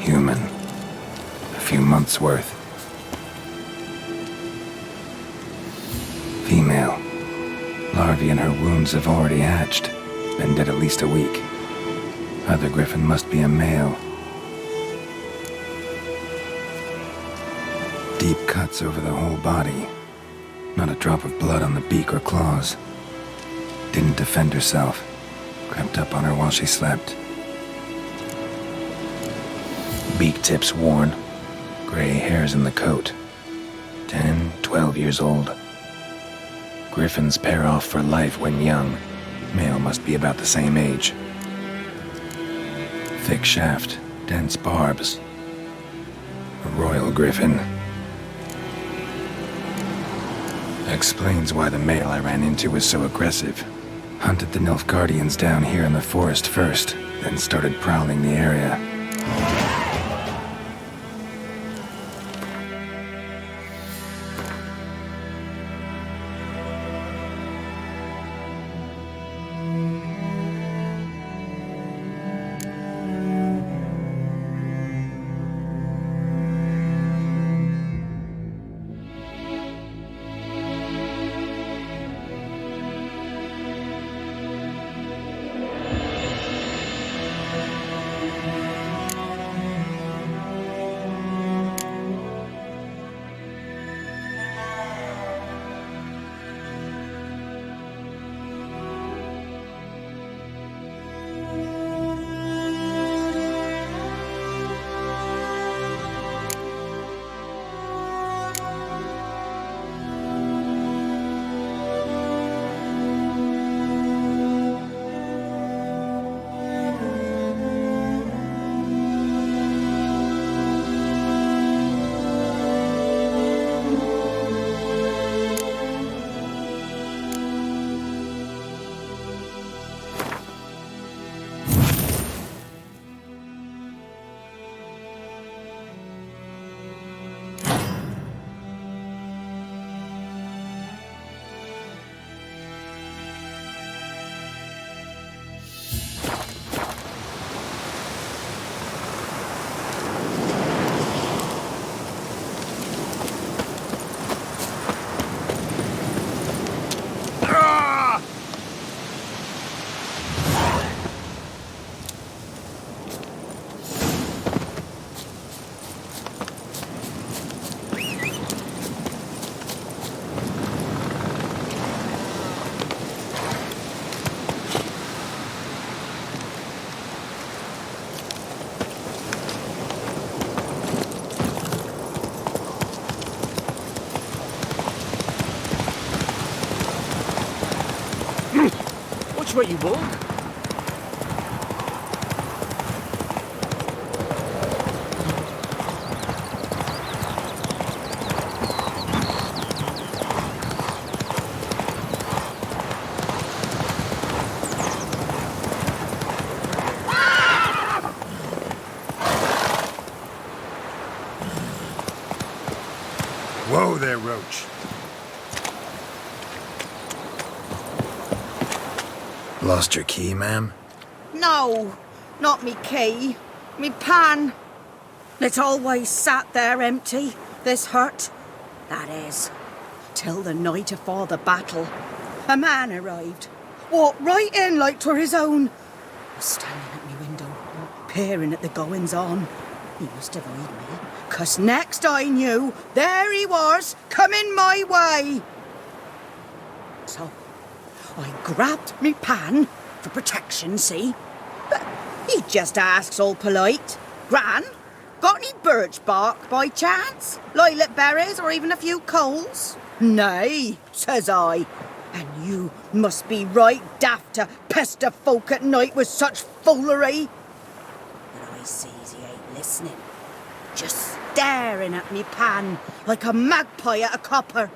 Human. A few months' worth. Female. Larvae in her wounds have already hatched. Been dead at least a week. Other Griffin must be a male. Deep cuts over the whole body. Not a drop of blood on the beak or claws. Didn't defend herself. Crept up on her while she slept. Beak tips worn. Gray hairs in the coat. 10, 12 years old. Griffins pair off for life when young. Male must be about the same age. Thick shaft, dense barbs. A royal griffin. Explains why the male I ran into was so aggressive. Hunted the Nilfgaardians down here in the forest first, then started prowling the area. Which way you walk? Whoa there, Roach. Lost your key, ma'am? No, not me key. Me pan. It always sat there empty, this hut. That is, till the night afore the battle. A man arrived. Walked right in like 'twere his own. Was standing at me window, peering at the goings-on. He must have eyed me, 'cause next I knew, there he was, coming my way. So I grabbed me pan for protection, see? But he just asks all polite, Gran, got any birch bark by chance? Lilac berries or even a few coals? Nay, says I. And you must be right daft to pester folk at night with such foolery. But I sees he ain't listening. Just staring at me pan like a magpie at a copper.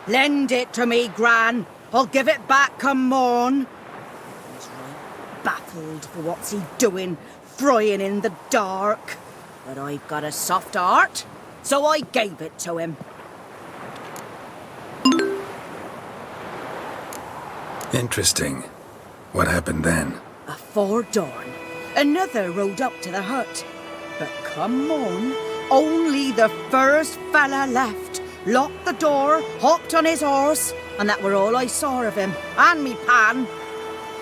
Lend it to me, Gran. I'll give it back come morn. He's right baffled for what's he doing, frying in the dark. But I've got a soft heart, so I gave it to him. Interesting. What happened then? Afore dawn, another rode up to the hut. But come on, only the first fella left. Locked the door, hopped on his horse, and that were all I saw of him, and me pan.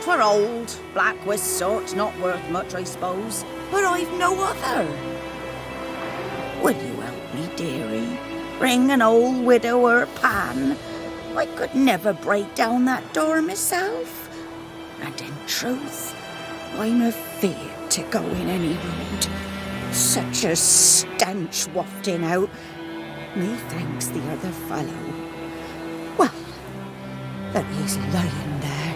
'Twere old, black with sort, not worth much, I suppose, but I've no other. Will you help me, dearie? Bring an old widower pan. I could never break down that door myself. And in truth, I'm afeard to go in any road. Such a stench wafting out. Methinks the other fellow. Well, there he's lying there.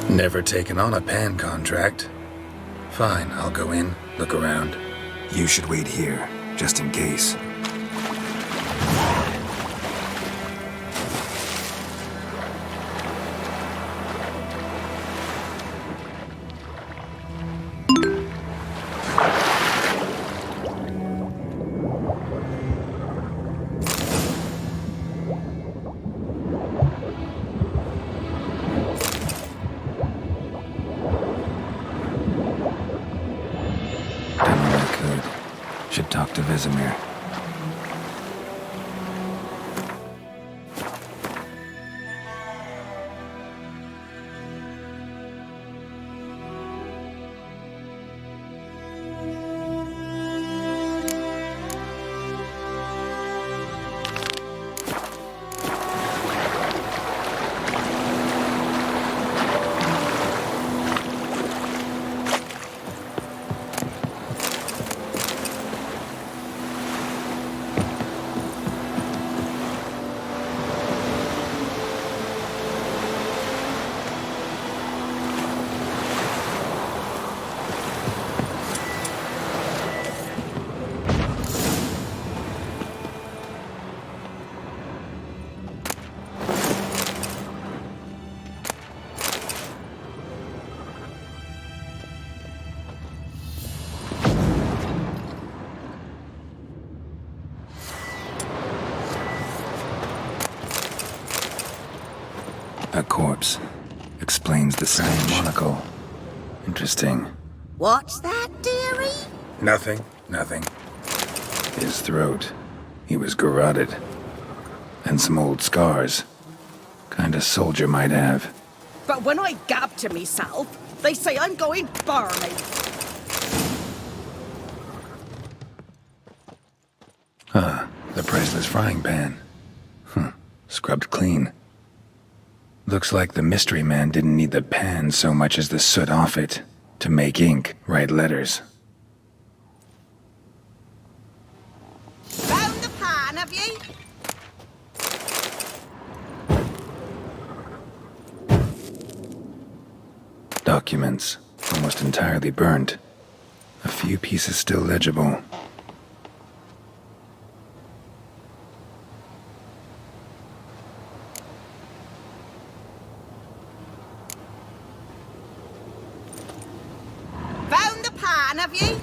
Never taken on a pan contract. Fine, I'll go in, look around. You should wait here, just in case. Should talk to Vesemir. A corpse. Explains the same monocle. Interesting. What's that, dearie? Nothing. His throat. He was garroted. And some old scars. Kind of soldier might have. But when I gab to myself, they say I'm going barmy. The priceless frying pan. Scrubbed clean. Looks like the mystery man didn't need the pan so much as the soot off it to make ink, write letters. Found the pan, have ye? Documents, almost entirely burnt. A few pieces still legible. Found the pan, have ye?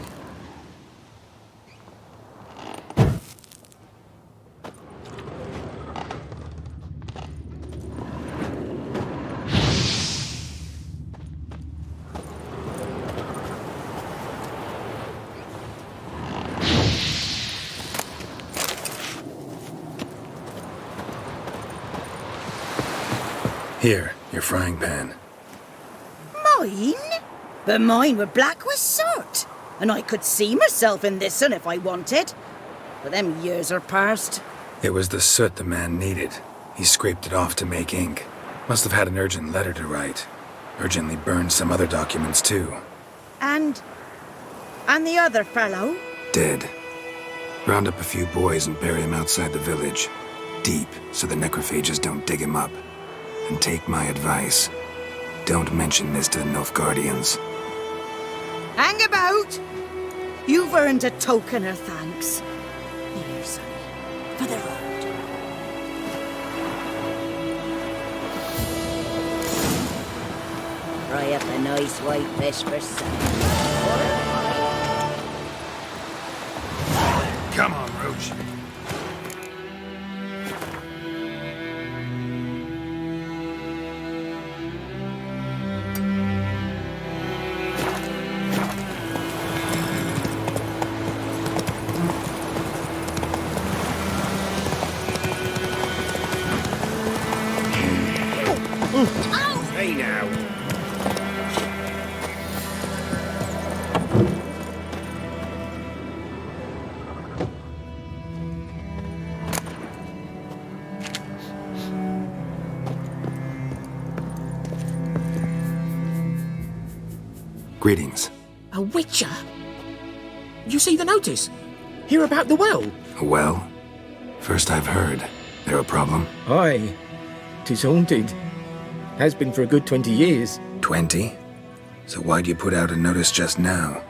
Here, your frying pan. Mine? But mine were black with soot, and I could see myself in this one if I wanted. But them years are past. It was the soot the man needed. He scraped it off to make ink. Must have had an urgent letter to write. Urgently burned some other documents too. And the other fellow? Dead. Round up a few boys and bury him outside the village. Deep, so the necrophages don't dig him up. And take my advice. Don't mention this to the Nilfgaardians. Hang about! You've earned a token of thanks. Here, sonny, for the road. fry up a nice white fish for supper. Come on, Roach. Hey now. Greetings. A witcher? You see the notice? Hear about the well? Well, first I've heard. There a problem? Aye. 'Tis haunted. Has been for a good 20 years. 20? So why'd you put out a notice just now?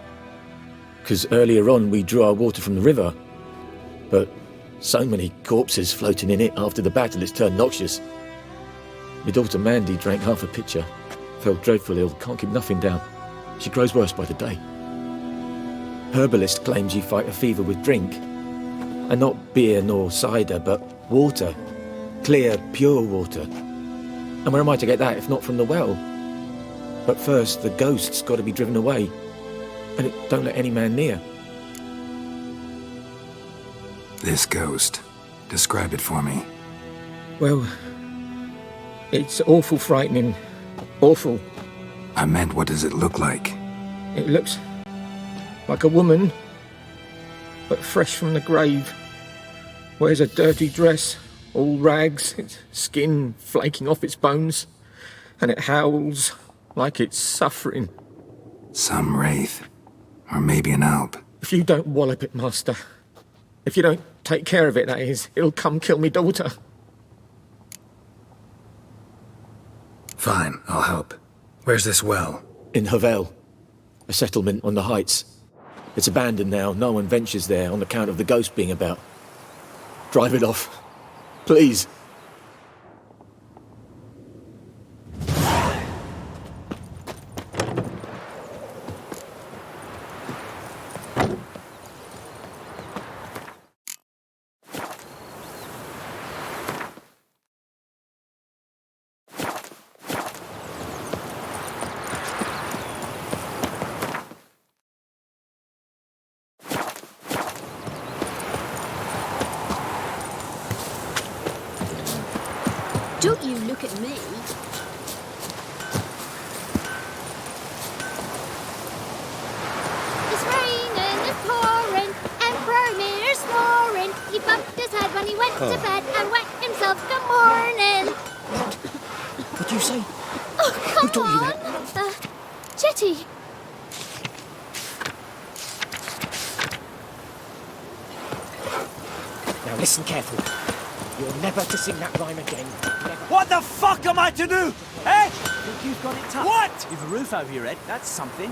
'Cause earlier on we drew our water from the river. But so many corpses floating in it after the battle it's turned noxious. My daughter Mandy drank half a pitcher. Fell dreadful ill, can't keep nothing down. She grows worse by the day. Herbalist claims you fight a fever with drink. And not beer nor cider, but water. Clear, pure water. And where am I to get that if not from the well? But first, the ghost's got to be driven away. And it don't let any man near. This ghost. Describe it for me. Well, it's awful frightening. Awful. I meant, what does it look like? It looks like a woman, but fresh from the grave. Wears a dirty dress, all rags, its skin flaking off its bones, and it howls like it's suffering. Some wraith. Or maybe an alp. If you don't wallop it, Master, if you don't take care of it, that is, it'll come kill me daughter. Fine, I'll help. Where's this well? In Havel, a settlement on the heights. It's abandoned now, no one ventures there on account of the ghost being about. Drive it off, please. Don't you look at me. It's raining, it's pouring, Emperor Mir's snoring. He bumped his head when he went to bed and wet himself. Good morning. What'd you say? Oh, come Who taught you on. that? Chetty. Now listen carefully. You're never to sing that rhyme again. Never. What the fuck am I to do? Eh? Think you've got it tough. What? You've a roof over your head, that's something.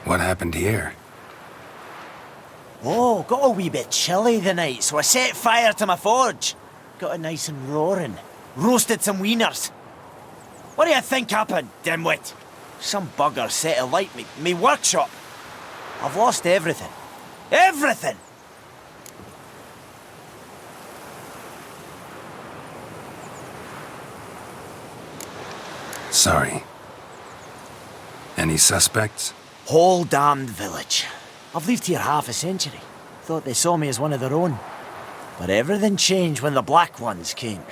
What happened here? Oh, got a wee bit chilly the night, so I set fire to my forge. Got it nice and roaring. Roasted some wieners. What do you think happened, dimwit? Some bugger set alight me workshop. I've lost everything. Everything! Sorry. Any suspects? Whole damned village. I've lived here half a century. Thought they saw me as one of their own. But everything changed when the Black Ones came.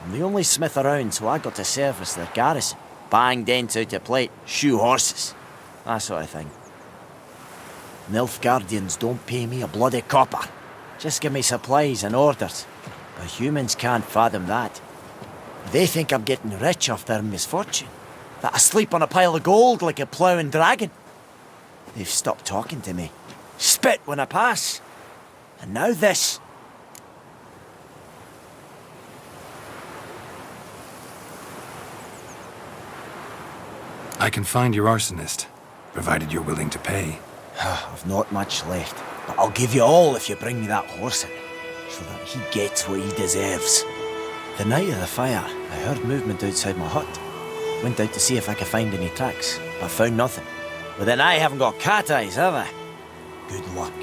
I'm the only smith around, so I got to service their garrison. Bang dents out of plate, shoe horses. That sort of thing. Nilfgaardians don't pay me a bloody copper. Just give me supplies and orders. But humans can't fathom that. They think I'm getting rich off their misfortune. That I sleep on a pile of gold like a ploughing dragon. They've stopped talking to me. Spit when I pass. And now this. I can find your arsonist, provided you're willing to pay. I've not much left, but I'll give you all if you bring me that horse in, so that he gets what he deserves. The night of the fire, I heard movement outside my hut. Went out to see if I could find any tracks, but found nothing. But then I haven't got cat eyes, have I? Good luck.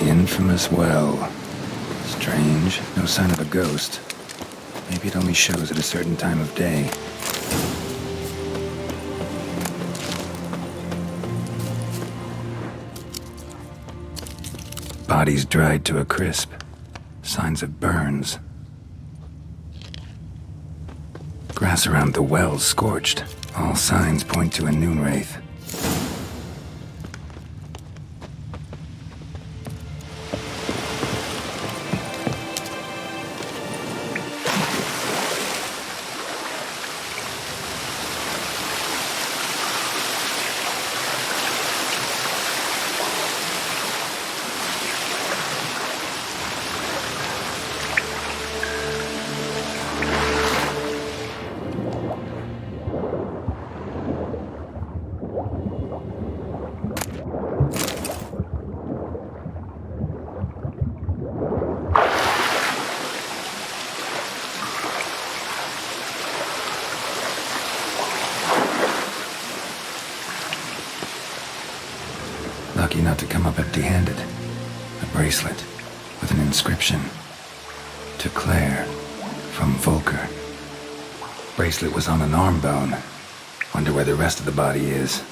Infamous well. Strange, no sign of a ghost. Maybe it only shows at a certain time of day. Bodies dried to a crisp. Signs of burns. Grass around the well scorched. All signs point to a noon wraith. Lucky not to come up empty-handed. A bracelet with an inscription. To Claire, from Volker. Bracelet was on an arm bone. Wonder where the rest of the body is.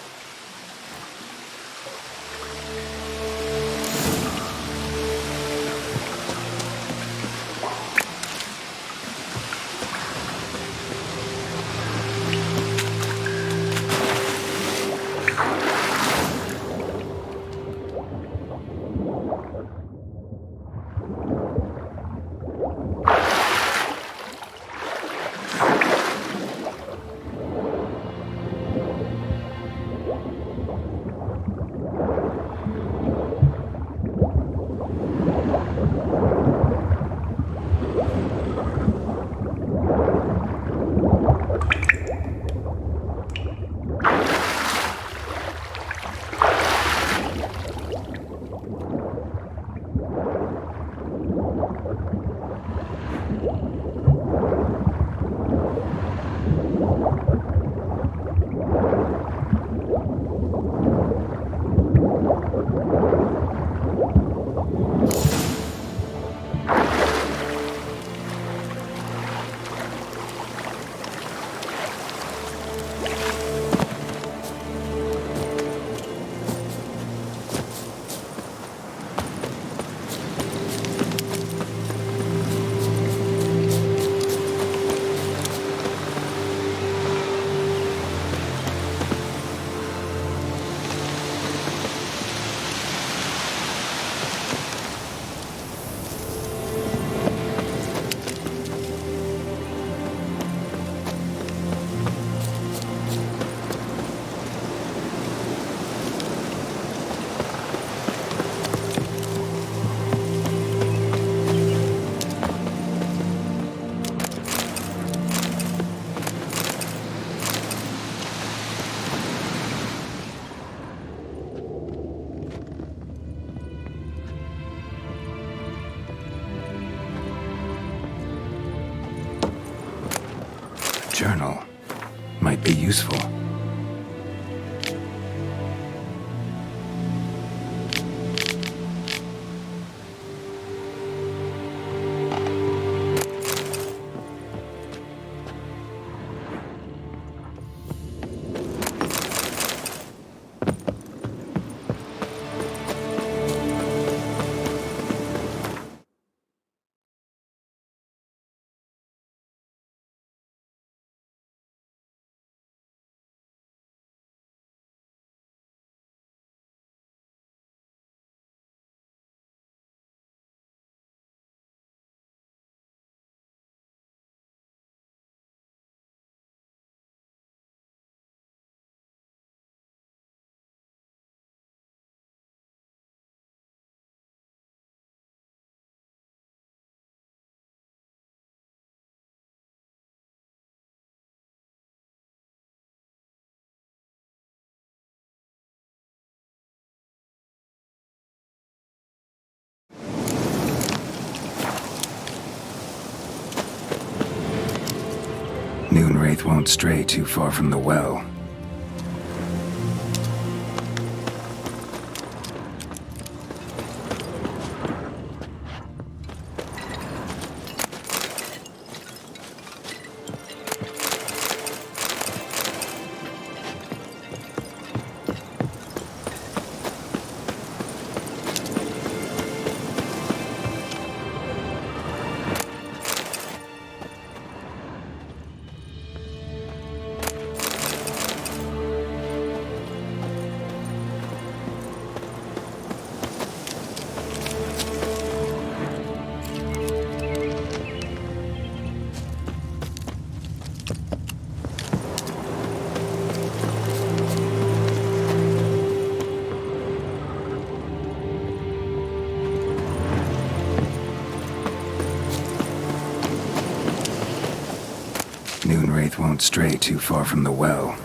journal might be useful. Moonwraith won't stray too far from the well. Moonwraith won't stray too far from the well.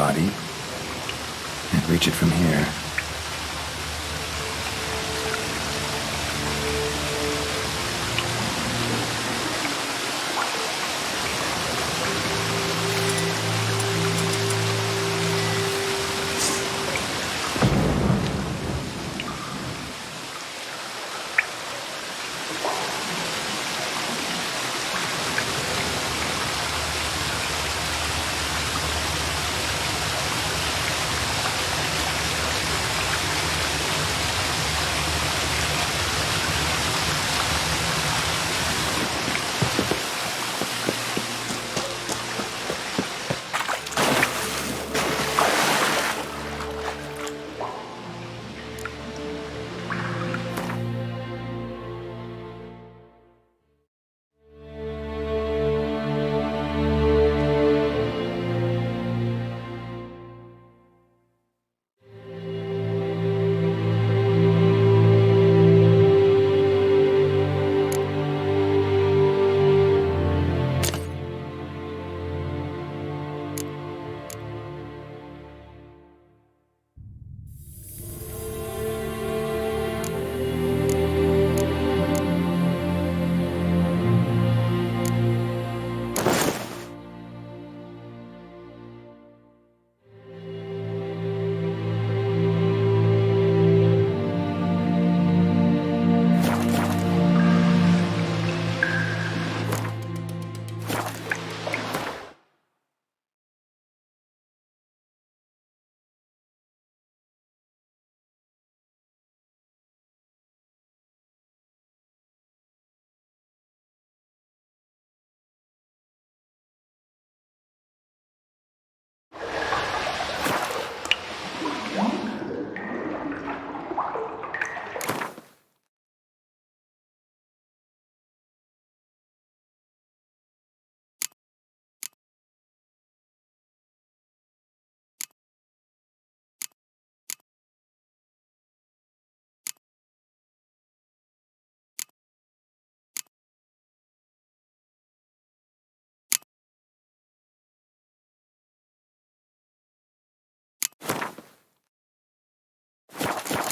body. And reach it from here.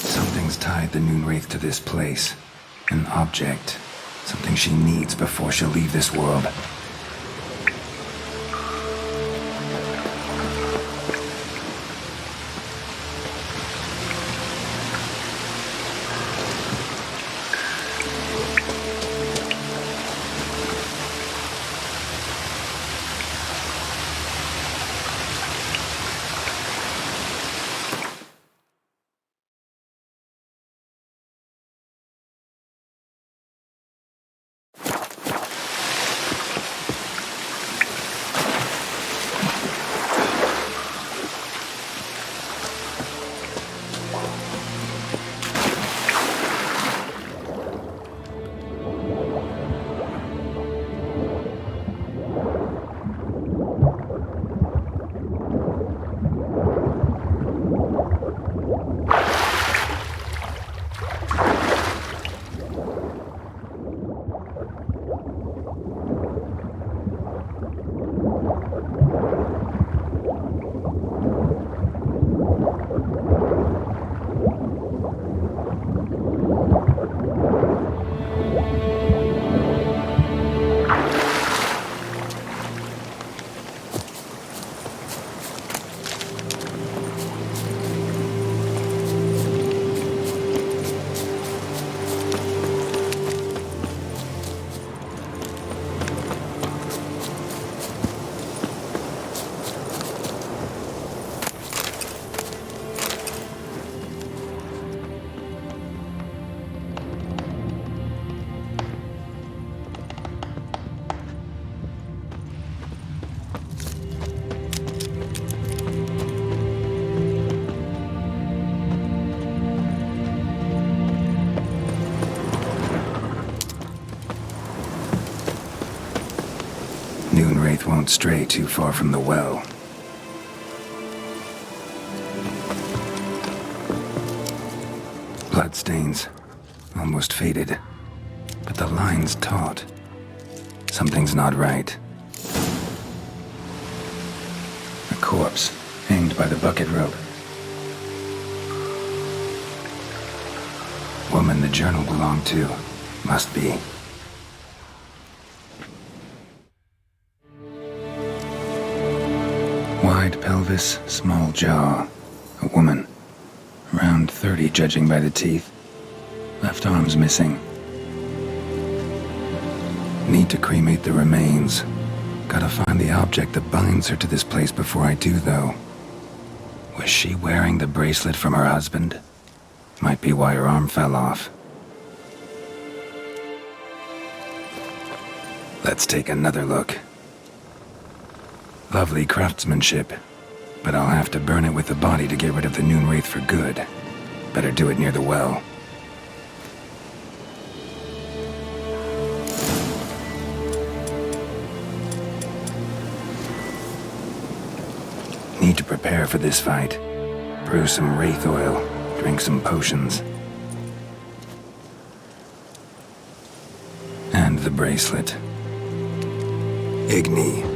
Something's tied the Noonwraith to this place. An object. Something she needs before she'll leave this world. Noonwraith won't stray too far from the well. Bloodstains. Almost faded. But the line's taut. Something's not right. A corpse. Hanged by the bucket rope. Woman the journal belonged to. Must be. Wide pelvis, small jaw. A woman. Around 30 judging by the teeth. Left arm's missing. Need to cremate the remains. Gotta find the object that binds her to this place before I do, though. Was she wearing the bracelet from her husband? Might be why her arm fell off. Let's take another look. Lovely craftsmanship, but I'll have to burn it with the body to get rid of the Noon Wraith for good. Better do it near the well. Need to prepare for this fight. Brew some wraith oil, drink some potions. And the bracelet. Igni.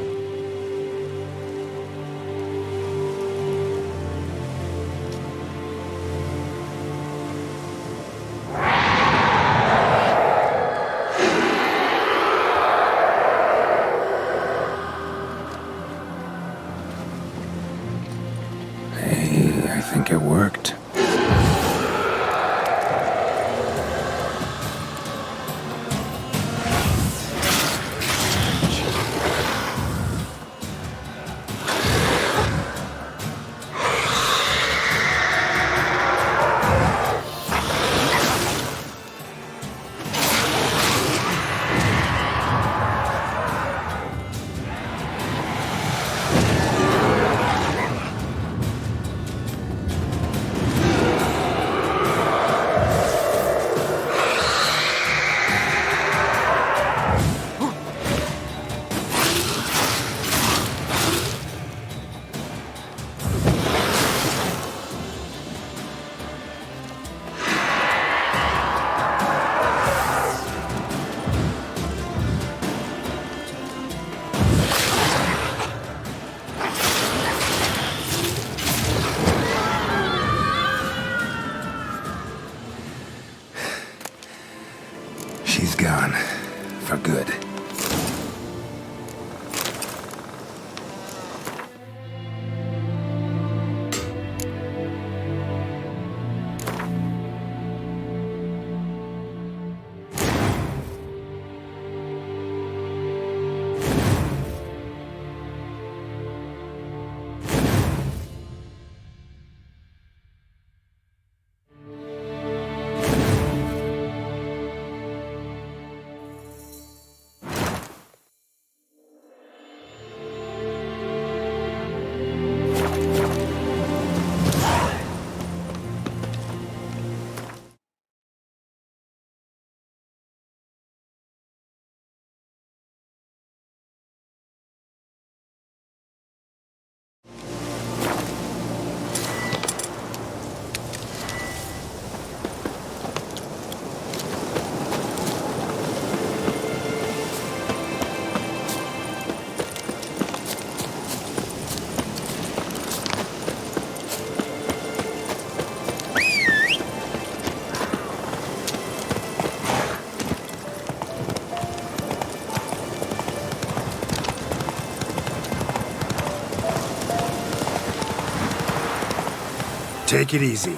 I think it worked. She's gone. For good. Take it easy.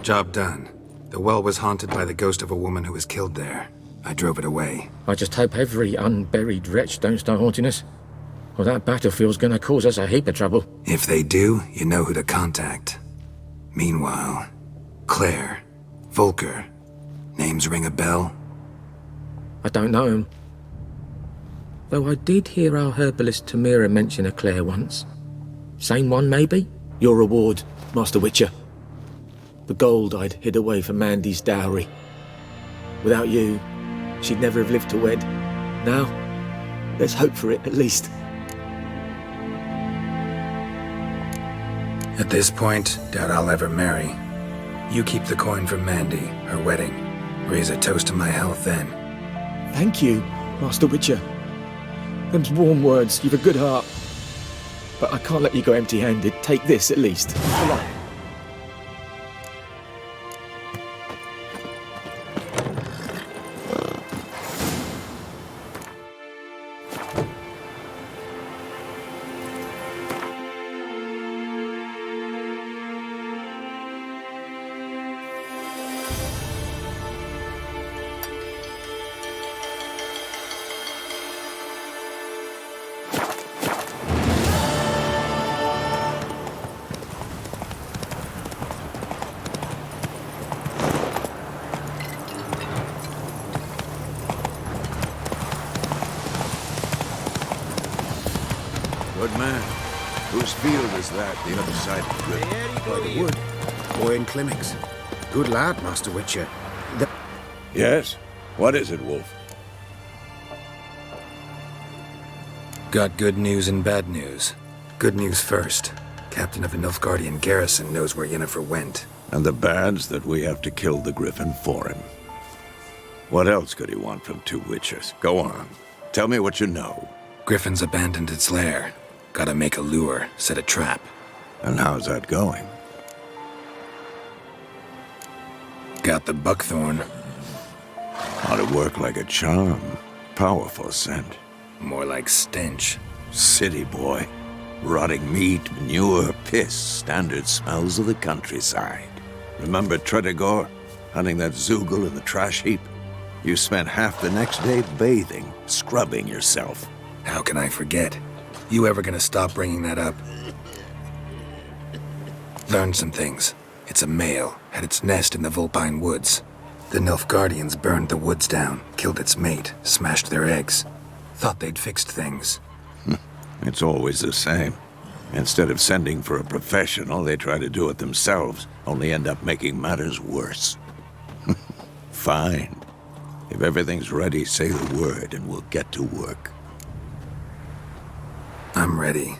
Job done. The well was haunted by the ghost of a woman who was killed there. I drove it away. I just hope every unburied wretch don't start haunting us. Well, that battlefield's gonna cause us a heap of trouble. If they do, you know who to contact. Meanwhile, Claire, Volker, names ring a bell? I don't know him. Though I did hear our herbalist Tamira mention a Claire once. Same one, maybe? Your reward, Master Witcher. The gold I'd hid away for Mandy's dowry. Without you, she'd never have lived to wed. Now, there's hope for it, at least. At this point, doubt I'll ever marry. You keep the coin from Mandy, her wedding. Raise a toast to my health then. Thank you, Master Witcher. Them's warm words, you've a good heart. But I can't let you go empty-handed. Take this, at least. For luck. Good man. Whose field is that, the other side of the river? By the wood. Boy in clinics. Good lad, Master Witcher. Yes? What is it, Wolf? Got good news and bad news. Good news first. Captain of the Nilfgaardian garrison knows where Yennefer went. And the bad's that we have to kill the Griffin for him. What else could he want from two witches? Go on. Tell me what you know. Griffin's abandoned its lair. Gotta make a lure, set a trap. And how's that going? Got the buckthorn. Ought to work like a charm. Powerful scent. More like stench. City boy. Rotting meat, manure, piss. Standard smells of the countryside. Remember Tredegor? Hunting that Zoogle in the trash heap? You spent half the next day bathing, scrubbing yourself. How can I forget? You ever gonna stop bringing that up? Learned some things. It's a male, had its nest in the Vulpine Woods. The Nilfgaardians burned the woods down, killed its mate, smashed their eggs. Thought they'd fixed things. It's always the same. Instead of sending for a professional, they try to do it themselves, only end up making matters worse. Fine. If everything's ready, say the word and we'll get to work. I'm ready.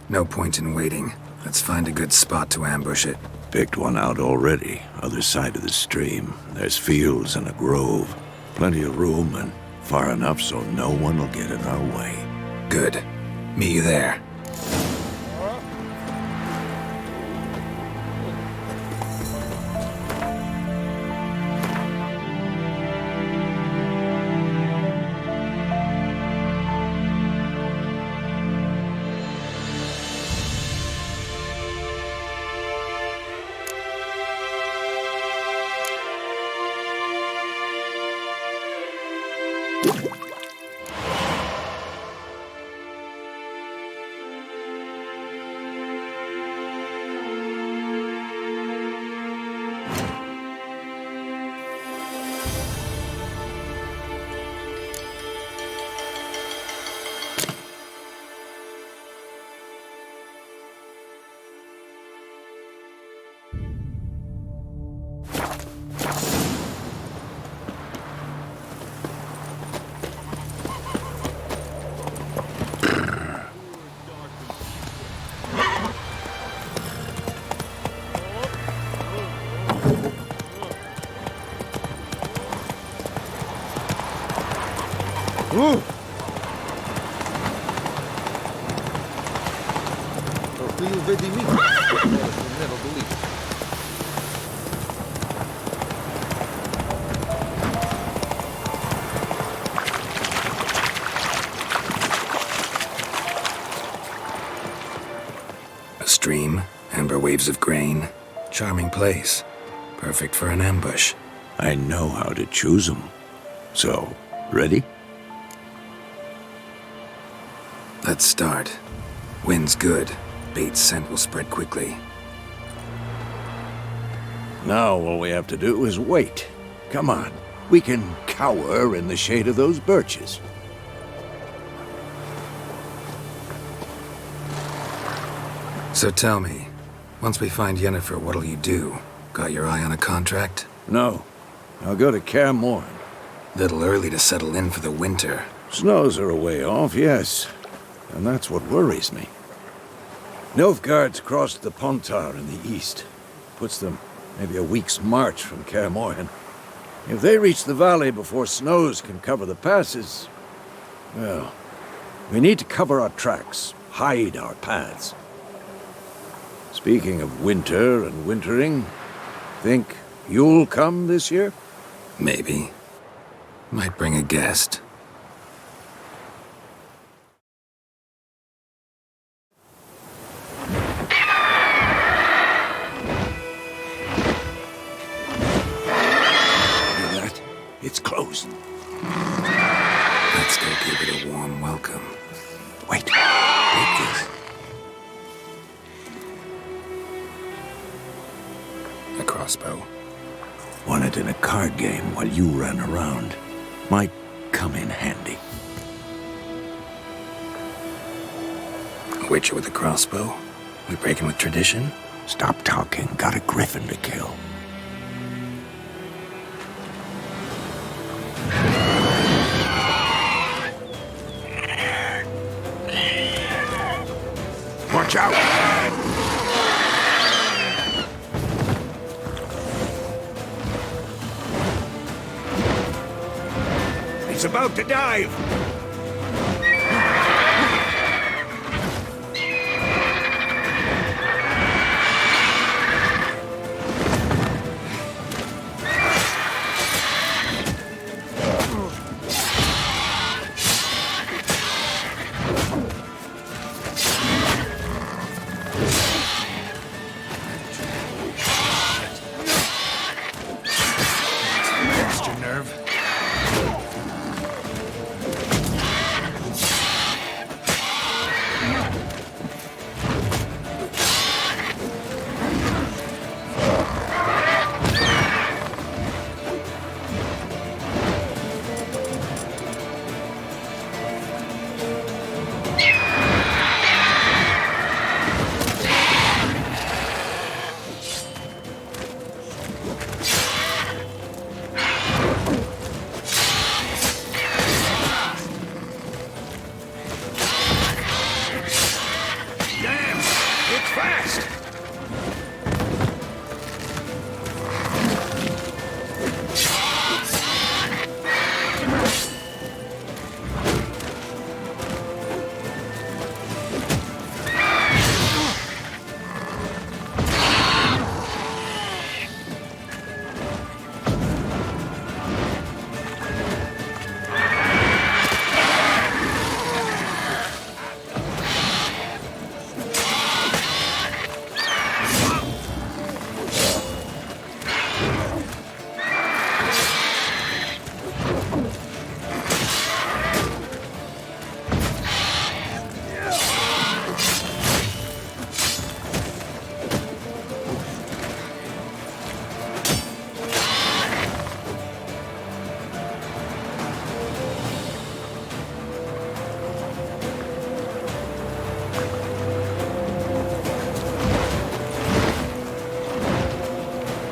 No point in waiting. Let's find a good spot to ambush it. Picked one out already, other side of the stream. There's fields and a grove. Plenty of room and far enough so no one will get in our way. Good. Meet you there. A stream, amber waves of grain. Charming place. Perfect for an ambush. I know how to choose them. So, ready? Let's start. Wind's good. Bait's scent will spread quickly. Now all we have to do is wait. Come on. We can cower in the shade of those birches. So tell me, Once we find Yennefer, what'll you do? Got your eye on a contract? No. I'll go to Kaer Morhen. Little early to settle in for the winter. Snows are a way off, yes. And that's what worries me. Nilfgaard's crossed the Pontar in the east. Puts them maybe a week's march from Kaer Morhen. If they reach the valley before snows can cover the passes, well, we need to cover our tracks, hide our paths. Speaking of winter and wintering, think you'll come this year? Maybe. Might bring a guest. It's closed. Let's go give it a warm welcome. Wait. Take this. A crossbow. Won it in a card game while you ran around. Might come in handy. A witcher with a crossbow? We breaking with tradition? Stop talking. Got a griffin to kill. Watch out! He's about to dive!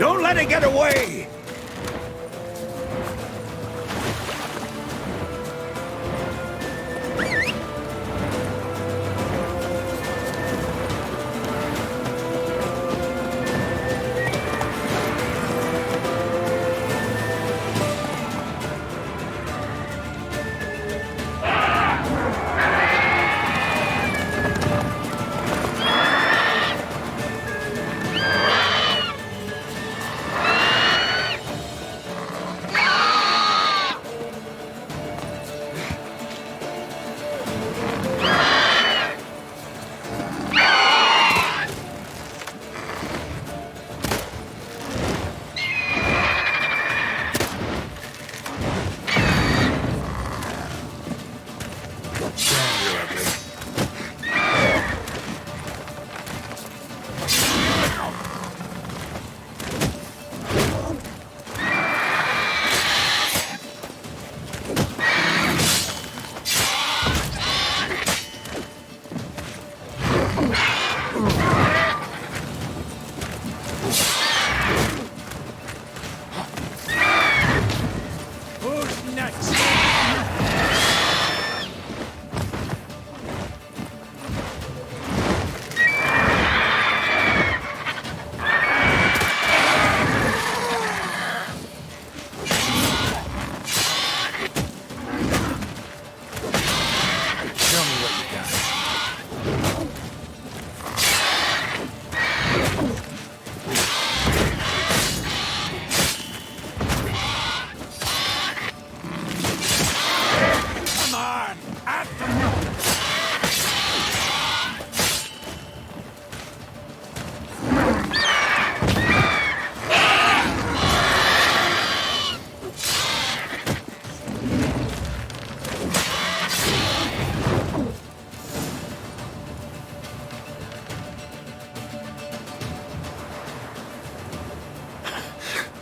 Don't let it get away!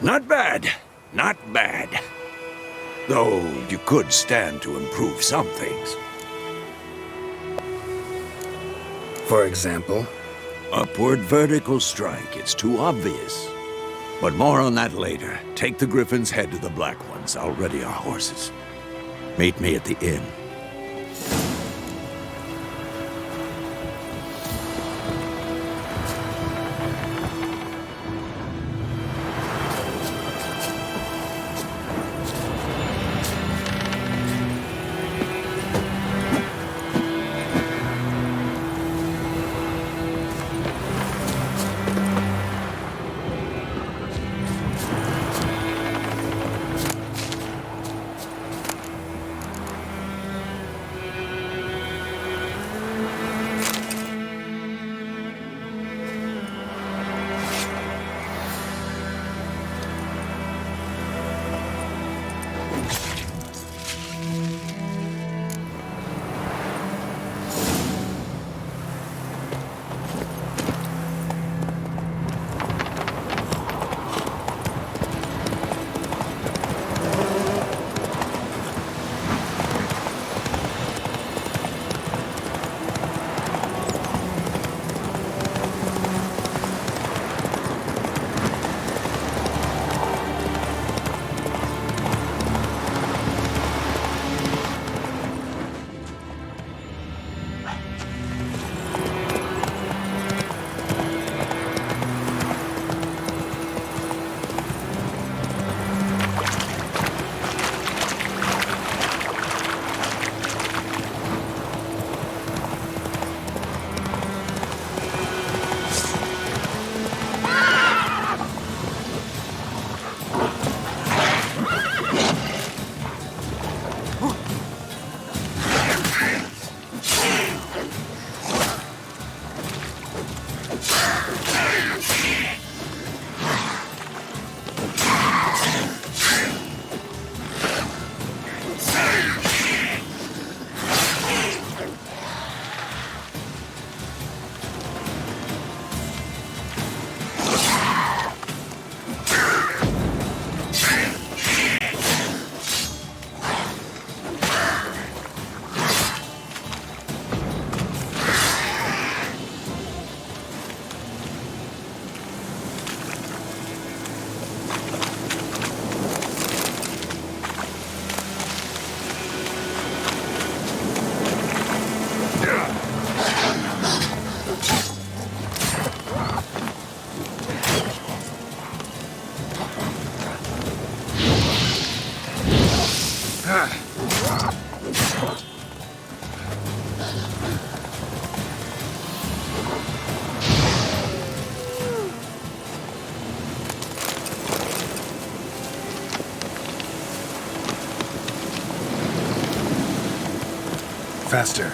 Not bad. Not bad. Though you could stand to improve some things. For example? Upward vertical strike. It's too obvious. But more on that later. Take the Griffin's head to the Black Ones. I'll ready our horses. Meet me at the inn. Faster.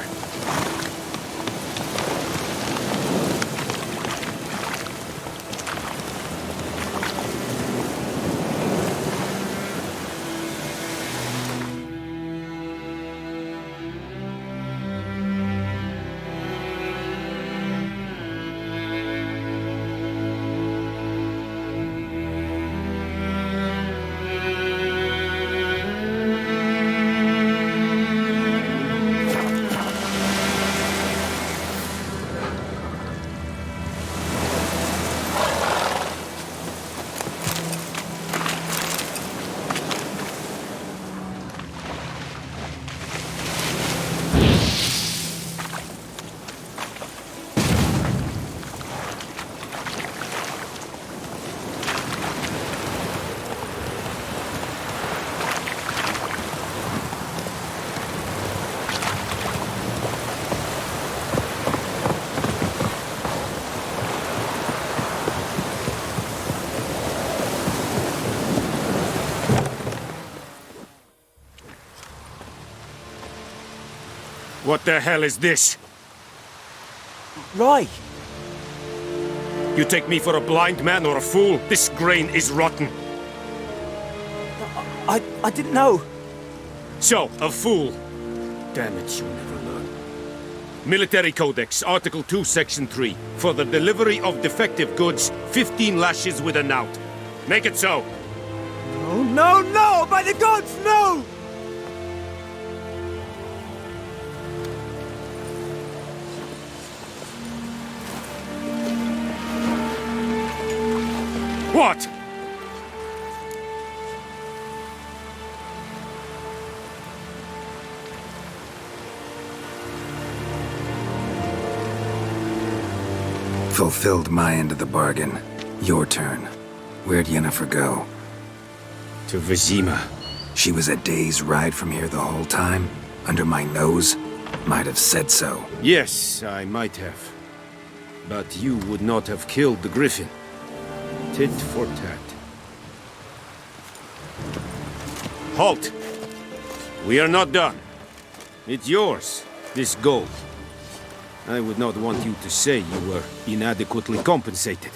What the hell is this? Roy! You take me for a blind man or a fool? This grain is rotten. I didn't know. So, a fool. Damn it, you never learn. Military Codex, Article 2, Section 3. For the delivery of defective goods, 15 lashes with a knout. Make it so. No, no, no! By the gods, no! What? Fulfilled my end of the bargain. Your turn. Where'd Yennefer go? To Vizima. She was a day's ride from here the whole time? Under my nose? Might have said so. Yes, I might have. But you would not have killed the griffin. Tit for tat. Halt! We are not done. It's yours, this gold. I would not want you to say you were inadequately compensated.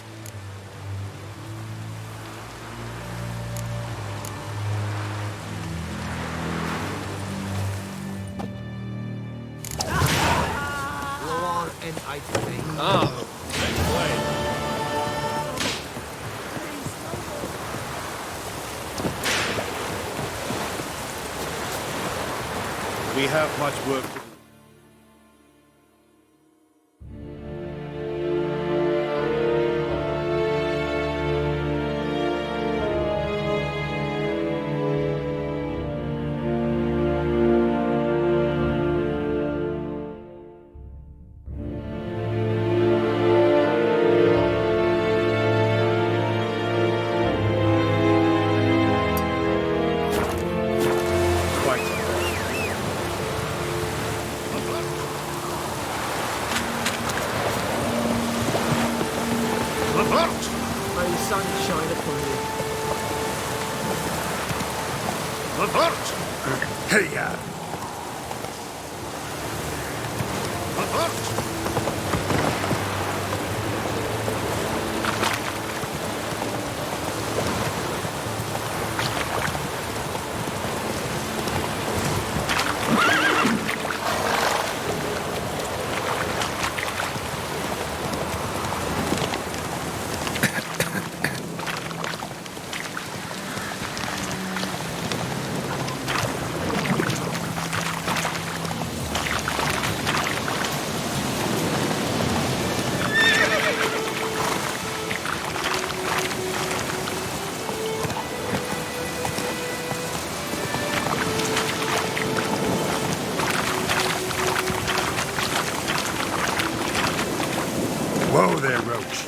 We have much work to do. May the sun shine upon you. Hey-ya! Whoa there, Roach.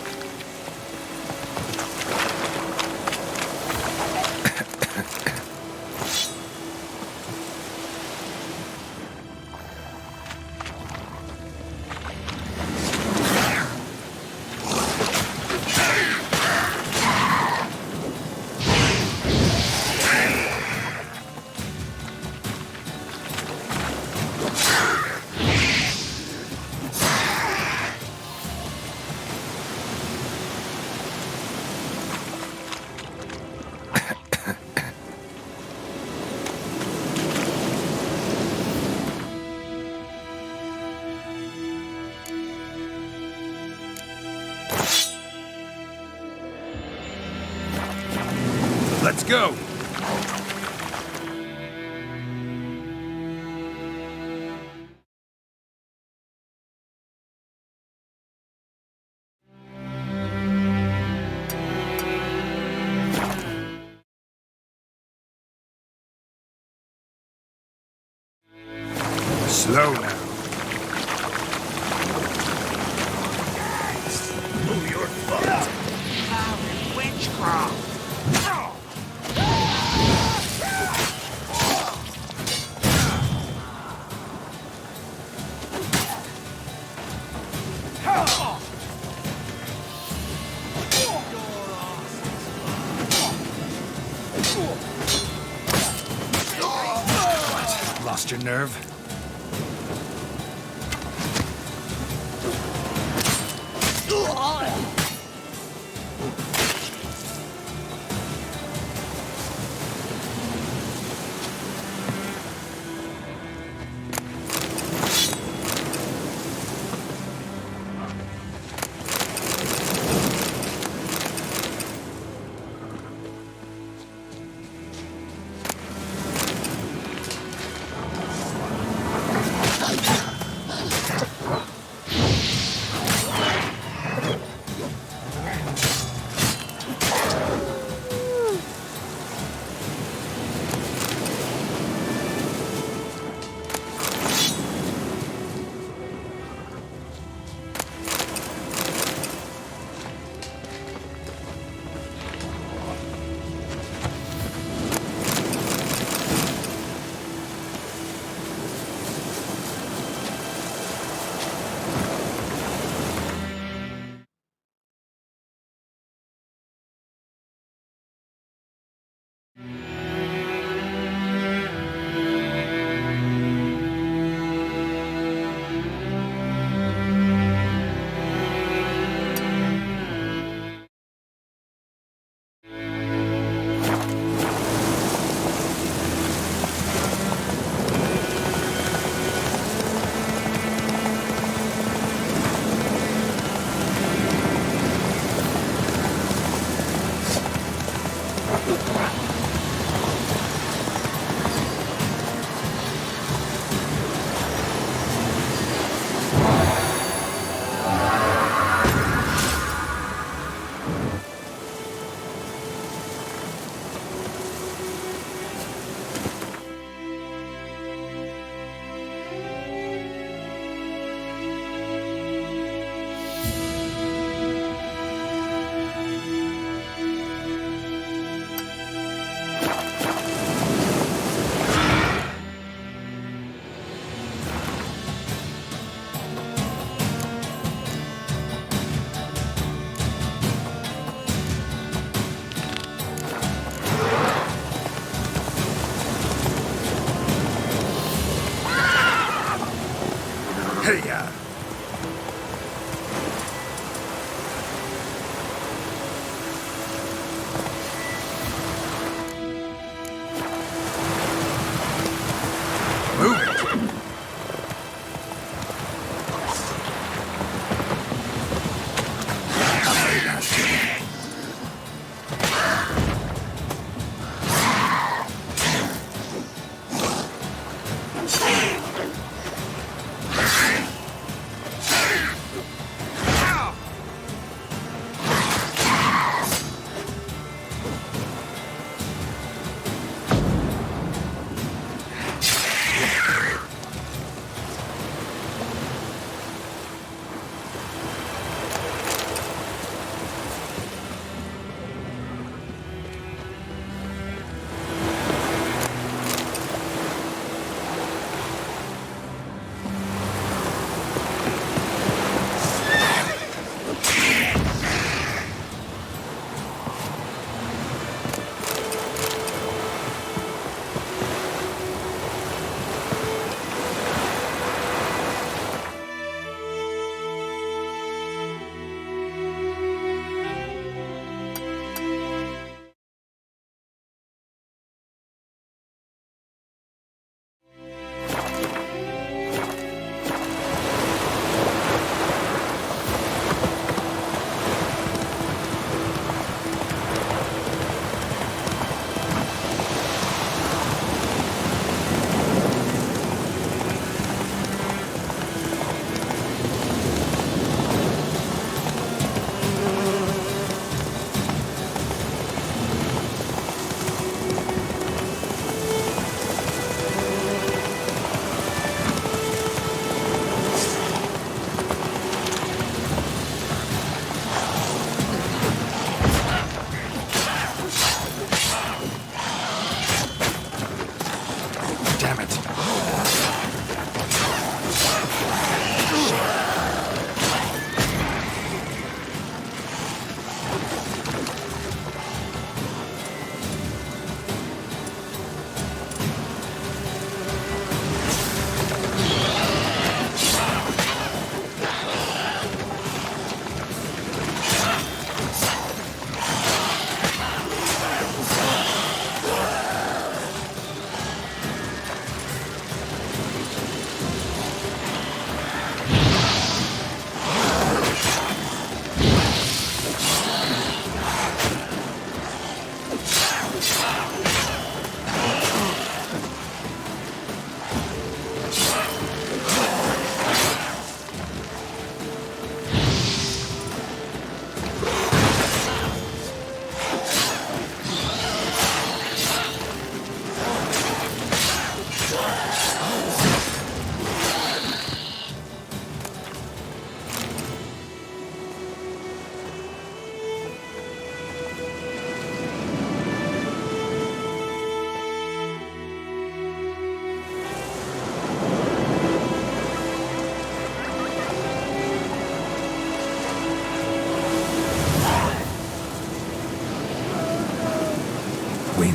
Let's go! Slow now. Move your foot. Witchcraft. What? Lost your nerve?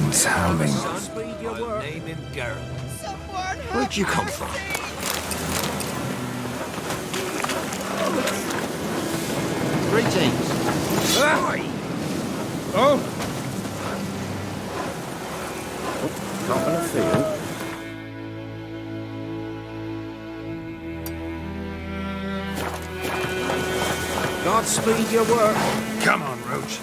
Winds howling. Where'd you come from? Greetings. Oh! Top of the field. Godspeed your work. Come on, Roach.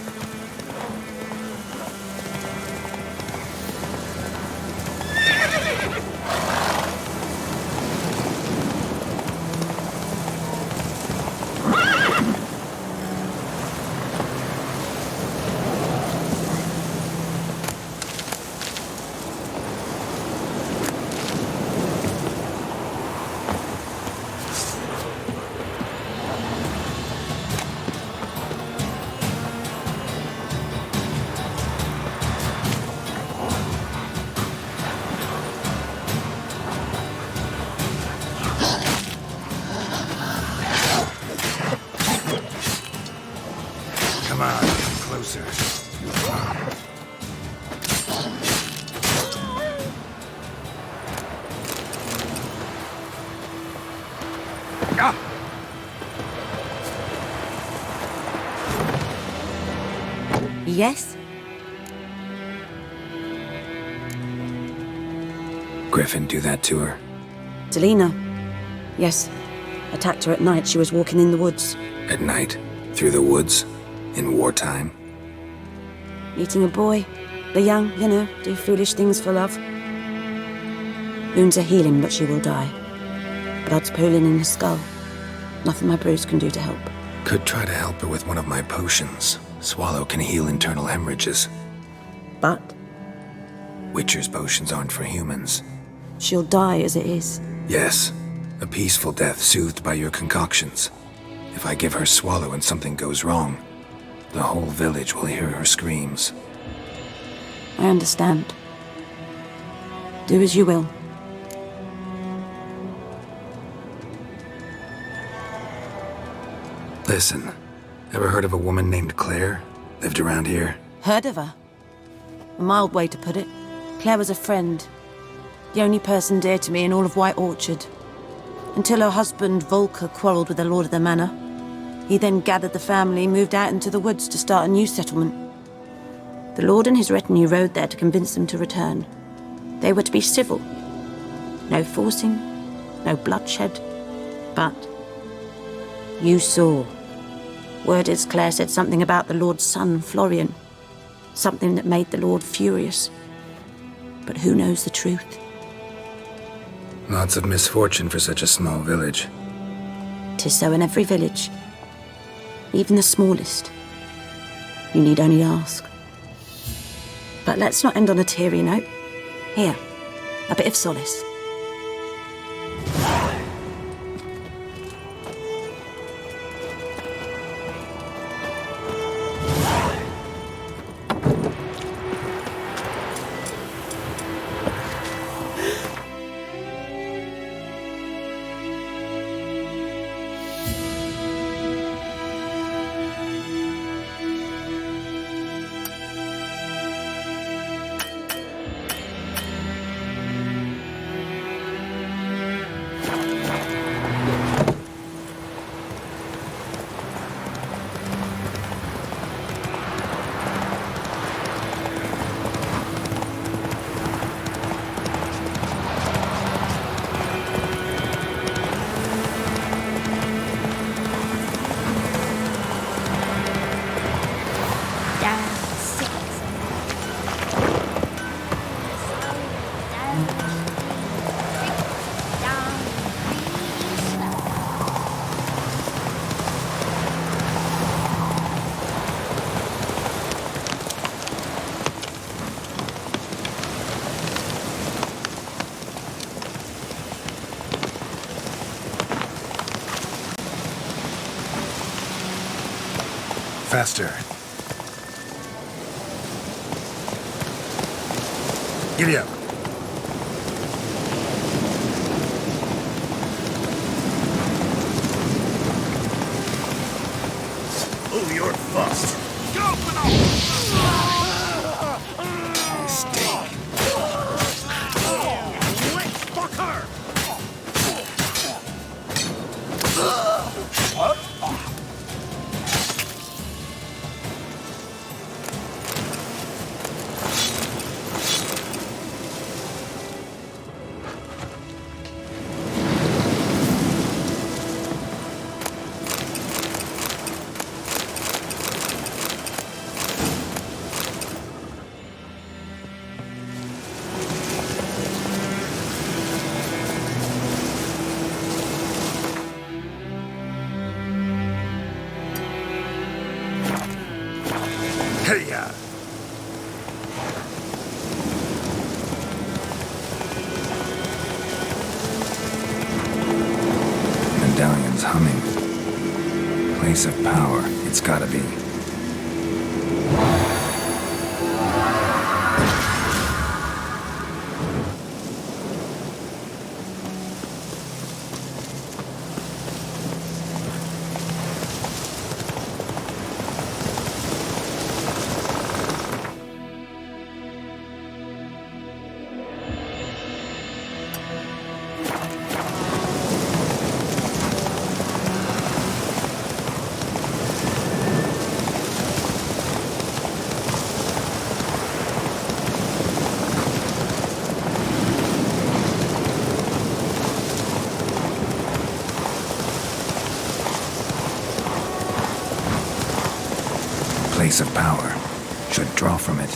Come on, come closer. Yes? Griffin do that to her. Delina. Yes. Attacked her at night. She was walking in the woods. At night? Through the woods? In wartime? Meeting a boy. The young, you know, do foolish things for love. Wounds are healing, but she will die. Blood's pooling in her skull. Nothing my brews can do to help. Could try to help her with one of my potions. Swallow can heal internal hemorrhages. But? Witcher's potions aren't for humans. She'll die as it is. Yes. A peaceful death soothed by your concoctions. If I give her Swallow and something goes wrong, the whole village will hear her screams. I understand. Do as you will. Listen, ever heard of a woman named Claire? Lived around here? Heard of her? A mild way to put it. Claire was a friend. The only person dear to me in all of White Orchard. Until her husband, Volker, quarreled with the lord of the manor. He then gathered the family, moved out into the woods to start a new settlement. The lord and his retinue rode there to convince them to return. They were to be civil. No forcing, no bloodshed. But you saw. Word is Claire said something about the lord's son, Florian. Something that made the lord furious. But who knows the truth? Lots of misfortune for such a small village. 'Tis so in every village. Even the smallest. You need only ask. But let's not end on a teary note. Here, a bit of solace. Faster. Giddy up. Oh, you're fucked. Stay Hey-ya! Medallion's humming. Place of power, it's gotta be. Place of power. Should draw from it.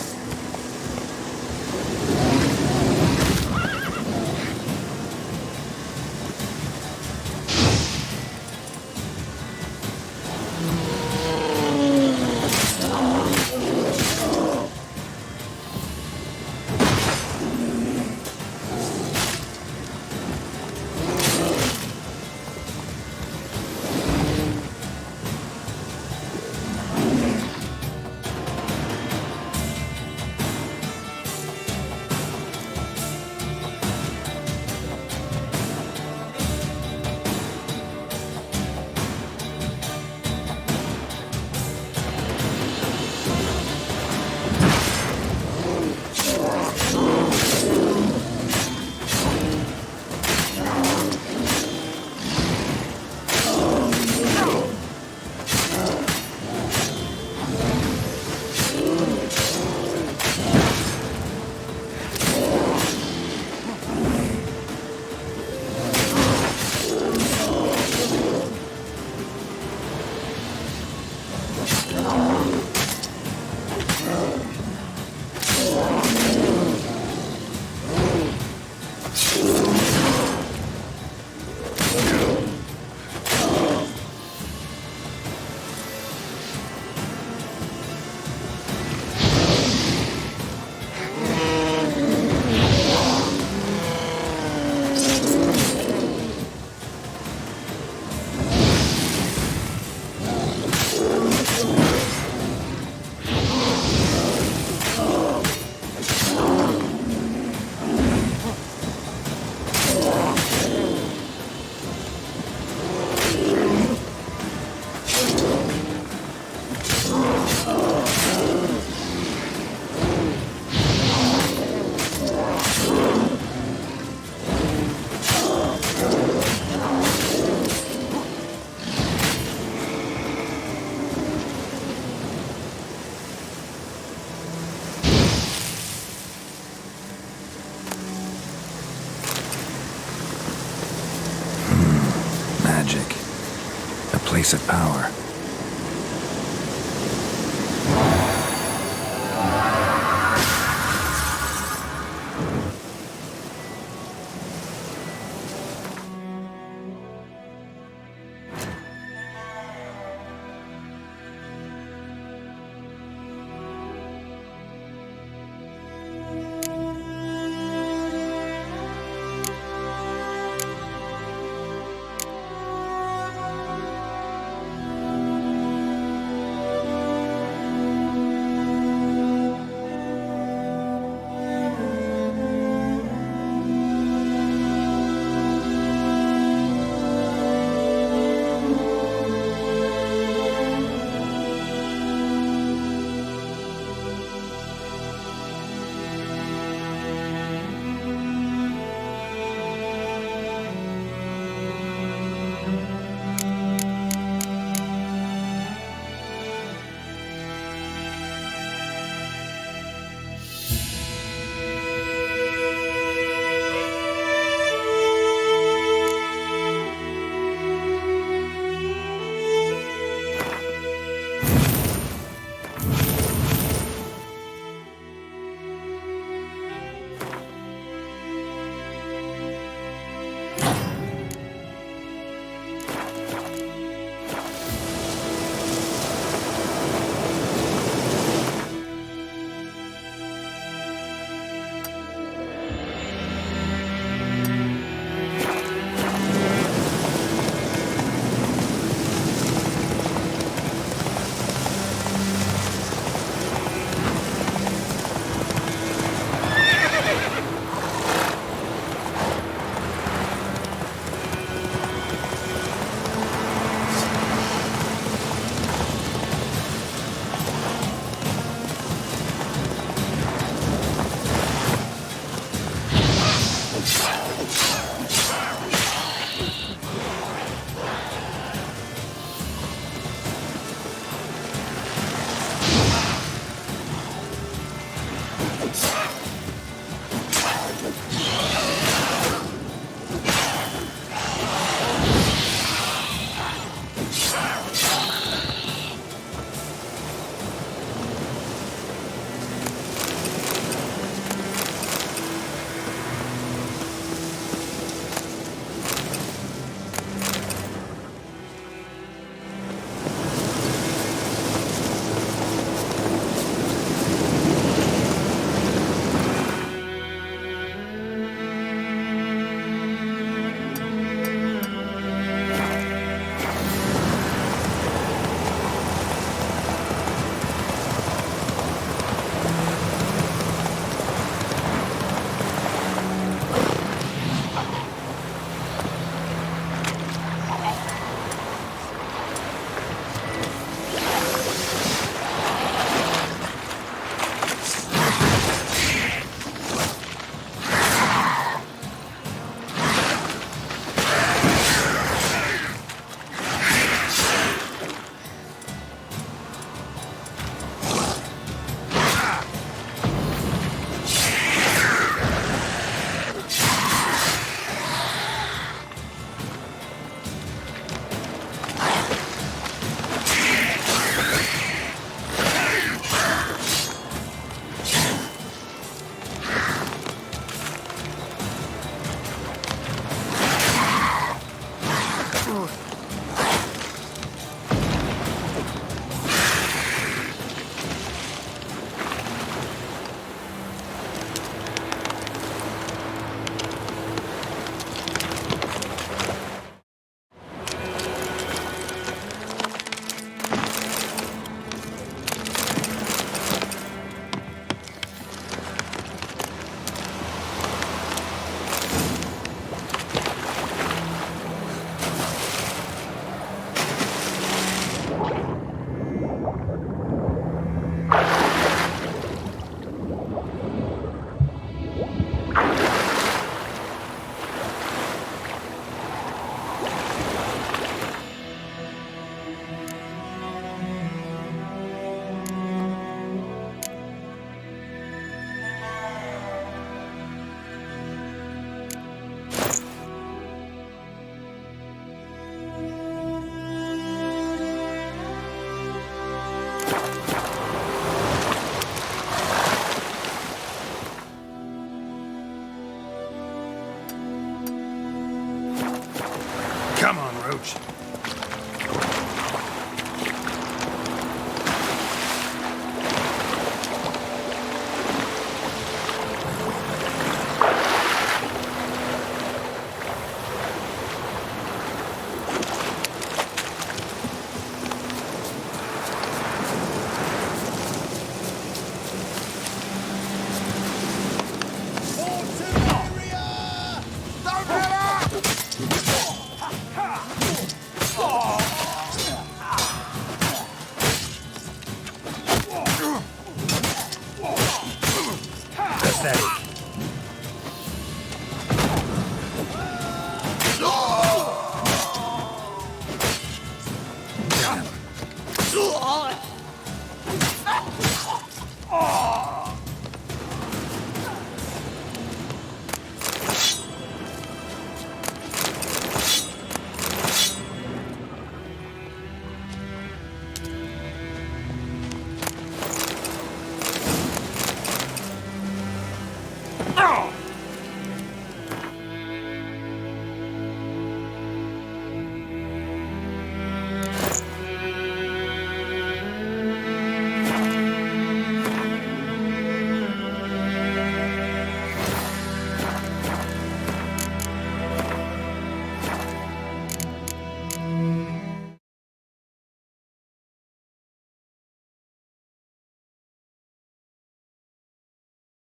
Magic. A place of power.